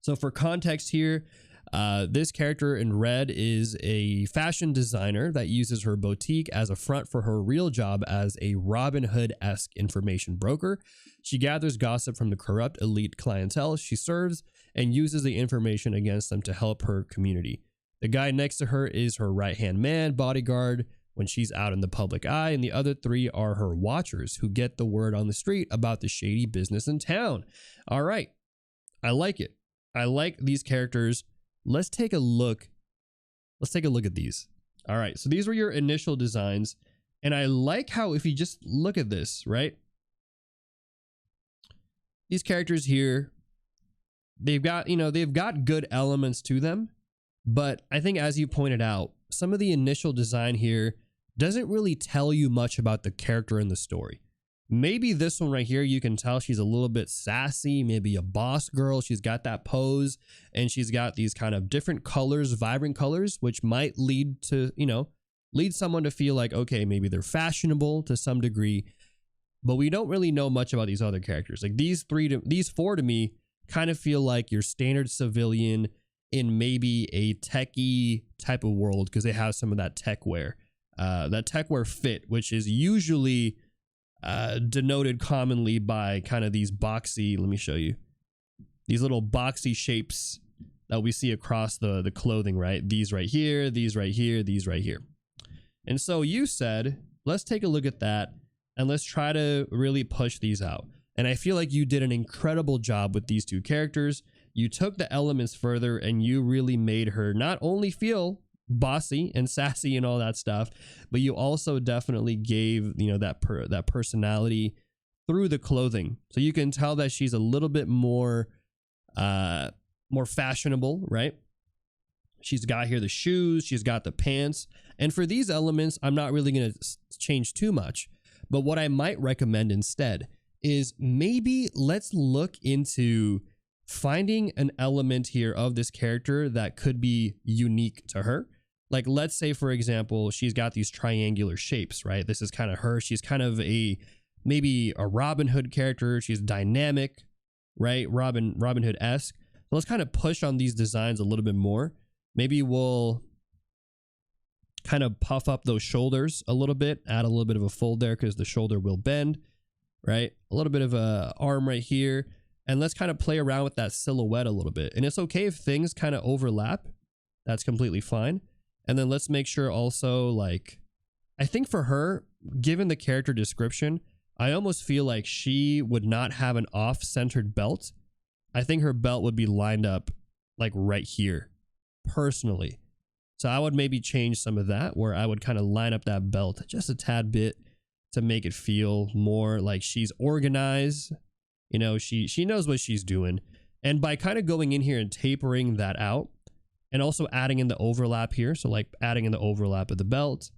So for context here, this character in red is a fashion designer that uses her boutique as a front for her real job as a Robin Hood-esque information broker. She gathers gossip from the corrupt elite clientele she serves and uses the information against them to help her community. The guy next to her is her right-hand man, bodyguard, when she's out in the public eye, and the other three are her watchers who get the word on the street about the shady business in town. All right. I like it. I like these characters. Let's take a look. Let's take a look at these. All right. So these were your initial designs. And I like how if you just look at this, right? These characters here, they've got good elements to them. But I think as you pointed out, some of the initial design here doesn't really tell you much about the character in the story. Maybe this one right here, you can tell she's a little bit sassy, maybe a boss girl. She's got that pose and she's got these kind of different colors, vibrant colors, which might lead someone to feel like, okay, maybe they're fashionable to some degree, but we don't really know much about these other characters. Like these four to me kind of feel like your standard civilian, in maybe a techie type of world, because they have some of that tech wear fit, which is usually denoted commonly by kind of these boxy, let me show you, these little boxy shapes that we see across the clothing, right? These right here, these right here, these right here. And so you said, let's take a look at that and let's try to really push these out. And I feel like you did an incredible job with these two characters. You took the elements further and you really made her not only feel bossy and sassy and all that stuff, but you also definitely gave, you know, that personality through the clothing. So you can tell that she's a little bit more fashionable, right? She's got here the shoes, she's got the pants. And for these elements, I'm not really going to change too much. But what I might recommend instead is maybe let's look into finding an element here of this character that could be unique to her. Like, let's say, for example, she's got these triangular shapes, right? This is kind of her. She's kind of maybe a Robin Hood character. She's dynamic, right? Robin Hood-esque. So let's kind of push on these designs a little bit more. Maybe we'll kind of puff up those shoulders a little bit, add a little bit of a fold there because the shoulder will bend, right? A little bit of a arm right here. And let's kind of play around with that silhouette a little bit. And it's okay if things kind of overlap. That's completely fine. And then let's make sure also, like, I think for her, given the character description, I almost feel like she would not have an off-centered belt. I think her belt would be lined up like right here, personally. So I would maybe change some of that, where I would kind of line up that belt just a tad bit to make it feel more like she's organized. You know, she knows what she's doing. And by kind of going in here and tapering that out, and also adding in the overlap here, so like adding in the overlap of the belt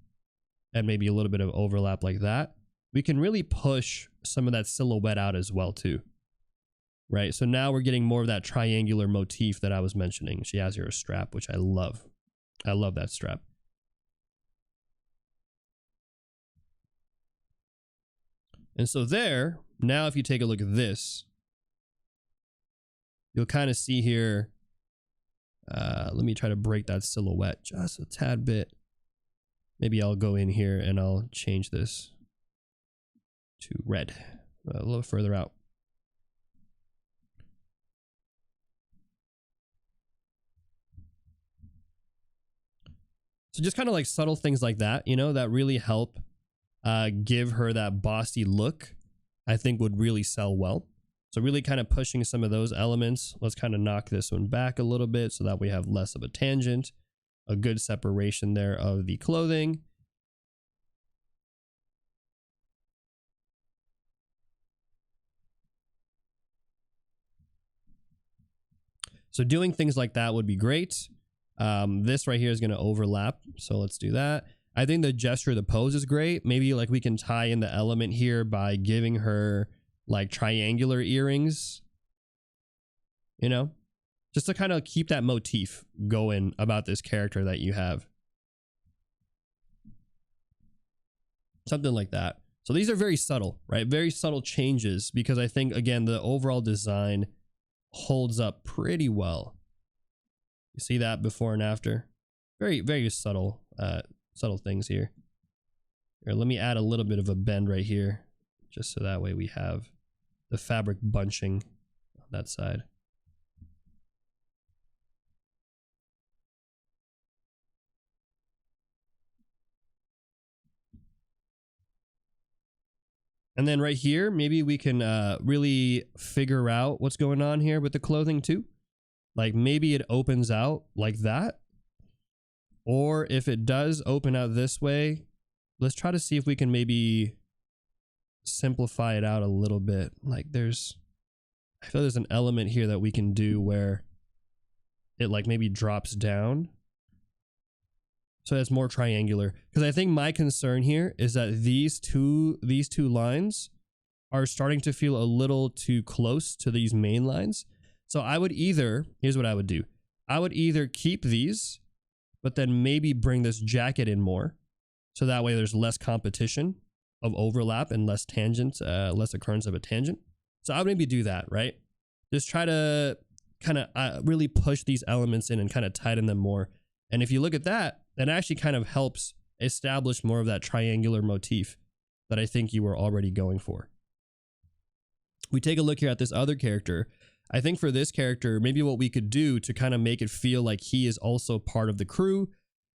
and maybe a little bit of overlap like that, we can really push some of that silhouette out as well too, right? So now we're getting more of that triangular motif that I was mentioning. She has here a strap, which I love. I love that strap. And so there, now if you take a look at this, you'll kind of see here, let me try to break that silhouette just a tad bit. Maybe I'll go in here and I'll change this to red, a little further out. So just kind of like subtle things like that, you know, that really help give her that bossy look, I think would really sell well. So really kind of pushing some of those elements. Let's kind of knock this one back a little bit so that we have less of a tangent, a good separation there of the clothing. So doing things like that would be great. This right here is going to overlap. So let's do that. I think the gesture of the pose is great. Maybe like we can tie in the element here by giving her like triangular earrings, you know, just to kind of keep that motif going about this character that you have. Something like that. So these are very subtle, right? Very subtle changes, because I think, again, the overall design holds up pretty well. You see that before and after? Very, very subtle, subtle things here. Here, let me add a little bit of a bend right here, just so that way we have the fabric bunching on that side. And then right here, maybe we can really figure out what's going on here with the clothing too. Like maybe it opens out like that. Or if it does open out this way, let's try to see if we can maybe simplify it out a little bit. Like I feel there's an element here that we can do where it like maybe drops down, so it's more triangular. Because I think my concern here is that these two lines are starting to feel a little too close to these main lines. So I would either, here's what I would do. I would either keep these, but then maybe bring this jacket in more, so that way there's less competition of overlap and less tangent, less occurrence of a tangent. So I would maybe do that, right? Just try to kind of really push these elements in and kind of tighten them more. And if you look at that, that actually kind of helps establish more of that triangular motif that I think you were already going for. We take a look here at this other character. I think for this character, maybe what we could do to kind of make it feel like he is also part of the crew,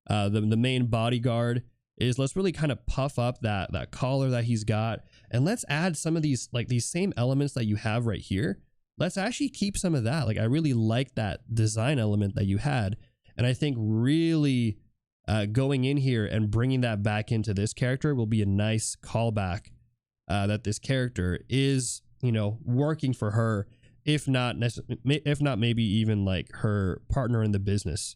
the main bodyguard, is let's really kind of puff up that collar that he's got, and let's add some of these, like these same elements that you have right here. Let's actually keep some of that. Like I really like that design element that you had, and I think really going in here and bringing that back into this character will be a nice callback that this character is, you know, working for her, if not maybe even like her partner in the business,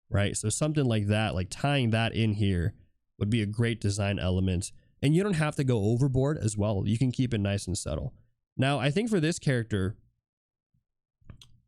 right? So something like that, like tying that in here would be a great design element. And you don't have to go overboard as well. You can keep it nice and subtle. Now, I think for this character,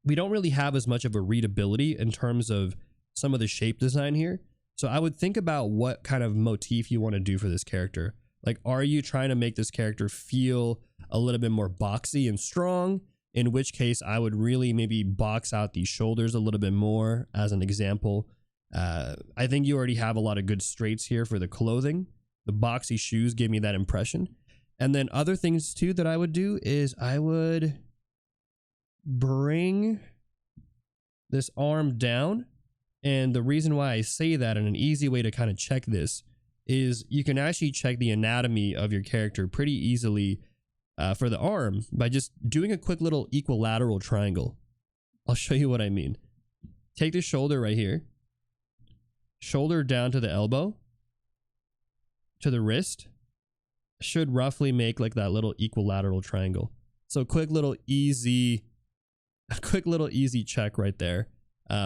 we don't really have as much of a readability in terms of some of the shape design here. So I would think about what kind of motif you want to do for this character. Like, are you trying to make this character feel a little bit more boxy and strong? In which case, I would really maybe box out these shoulders a little bit more as an example. I think you already have a lot of good straights here for the clothing. The boxy shoes give me that impression. And then other things too that I would do is I would bring this arm down. And the reason why I say that, and an easy way to kind of check this, is you can actually check the anatomy of your character pretty easily for the arm by just doing a quick little equilateral triangle. I'll show you what I mean. Take the shoulder right here, shoulder down to the elbow, to the wrist, should roughly make like that little equilateral triangle. So quick little easy check right there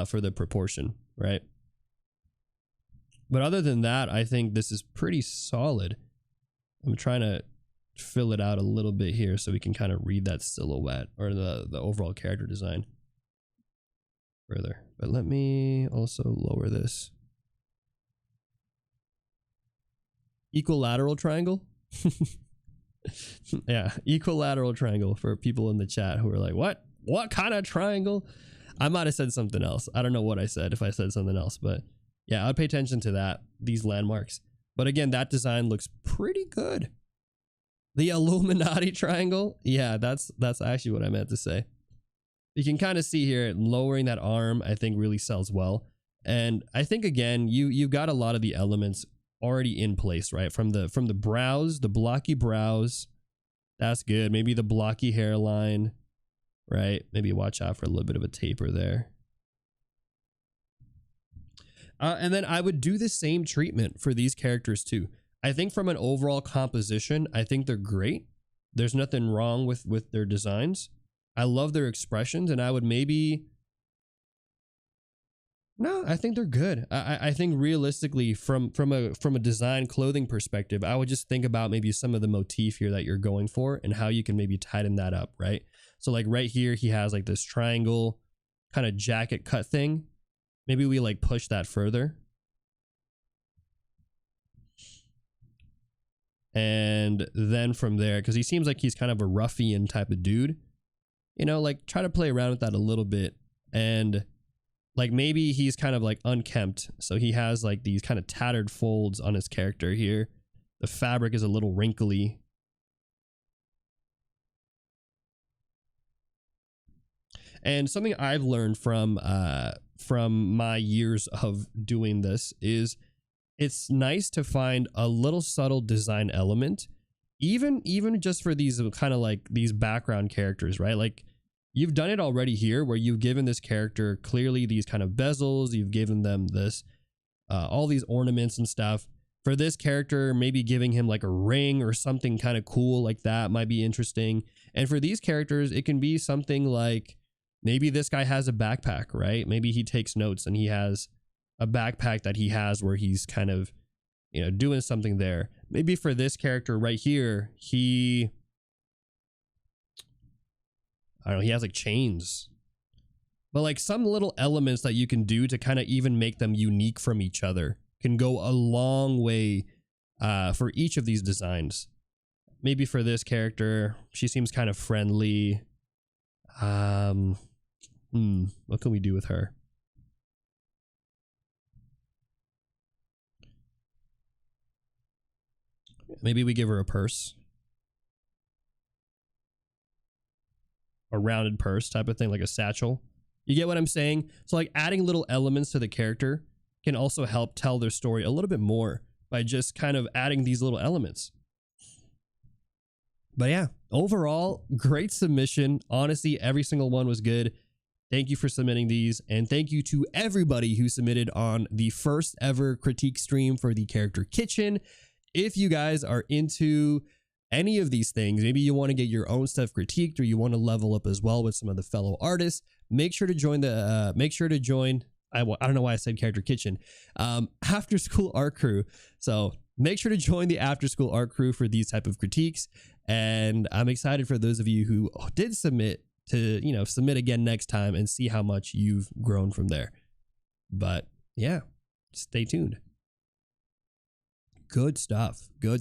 for the proportion, right? But other than that, I think this is pretty solid. I'm trying to fill it out a little bit here so we can kind of read that silhouette or the overall character design further. But let me also lower this. Equilateral triangle? Yeah, equilateral triangle for people in the chat who are like, what kind of triangle? I might have said something else. I don't know what I said, if I said something else, but yeah, I'd pay attention to that, these landmarks. But again, that design looks pretty good. The Illuminati triangle, yeah, that's actually what I meant to say. You can kind of see here, lowering that arm, I think really sells well. And I think again, you've got a lot of the elements already in place, right? From the brows, the blocky brows, that's good. Maybe the blocky hairline, right? Maybe watch out for a little bit of a taper there. And then I would do the same treatment for these characters too. I think from an overall composition, I think they're great. There's nothing wrong with their designs. I love their expressions, and I would maybe... No, I think they're good. I think realistically, from a design clothing perspective, I would just think about maybe some of the motif here that you're going for and how you can maybe tighten that up, right? So like right here, he has like this triangle kind of jacket cut thing. Maybe we like push that further. And then from there, because he seems like he's kind of a ruffian type of dude, you know, like try to play around with that a little bit. And like maybe he's kind of like unkempt. So he has like these kind of tattered folds on his character here. The fabric is a little wrinkly. And something I've learned from my years of doing this is it's nice to find a little subtle design element, even just for these kind of like these background characters, right? Like you've done it already here where you've given this character clearly these kind of bezels, you've given them this all these ornaments and stuff. For this character, maybe giving him like a ring or something kind of cool like that might be interesting. And for these characters, it can be something like maybe this guy has a backpack, right? Maybe he takes notes and he has a backpack that he has where he's kind of, you know, doing something there. Maybe for this character right here, I don't know, he has like chains. But like some little elements that you can do to kind of even make them unique from each other can go a long way for each of these designs. Maybe for this character, she seems kind of friendly. What can we do with her? Maybe we give her a purse. A rounded purse type of thing, like a satchel. You get what I'm saying? So like adding little elements to the character can also help tell their story a little bit more by just kind of adding these little elements. But yeah, overall, great submission. Honestly, every single one was good. Thank you for submitting these, and thank you to everybody who submitted on the first ever critique stream for the Character Kitchen. If you guys are into any of these things, maybe you want to get your own stuff critiqued, or you want to level up as well with some of the fellow artists, make sure to join the I don't know why I said Character Kitchen, after school art crew. So make sure to join the after school art crew for these type of critiques. And I'm excited for those of you who did submit to, submit again next time and see how much you've grown from there. But yeah, stay tuned. Good stuff. Good.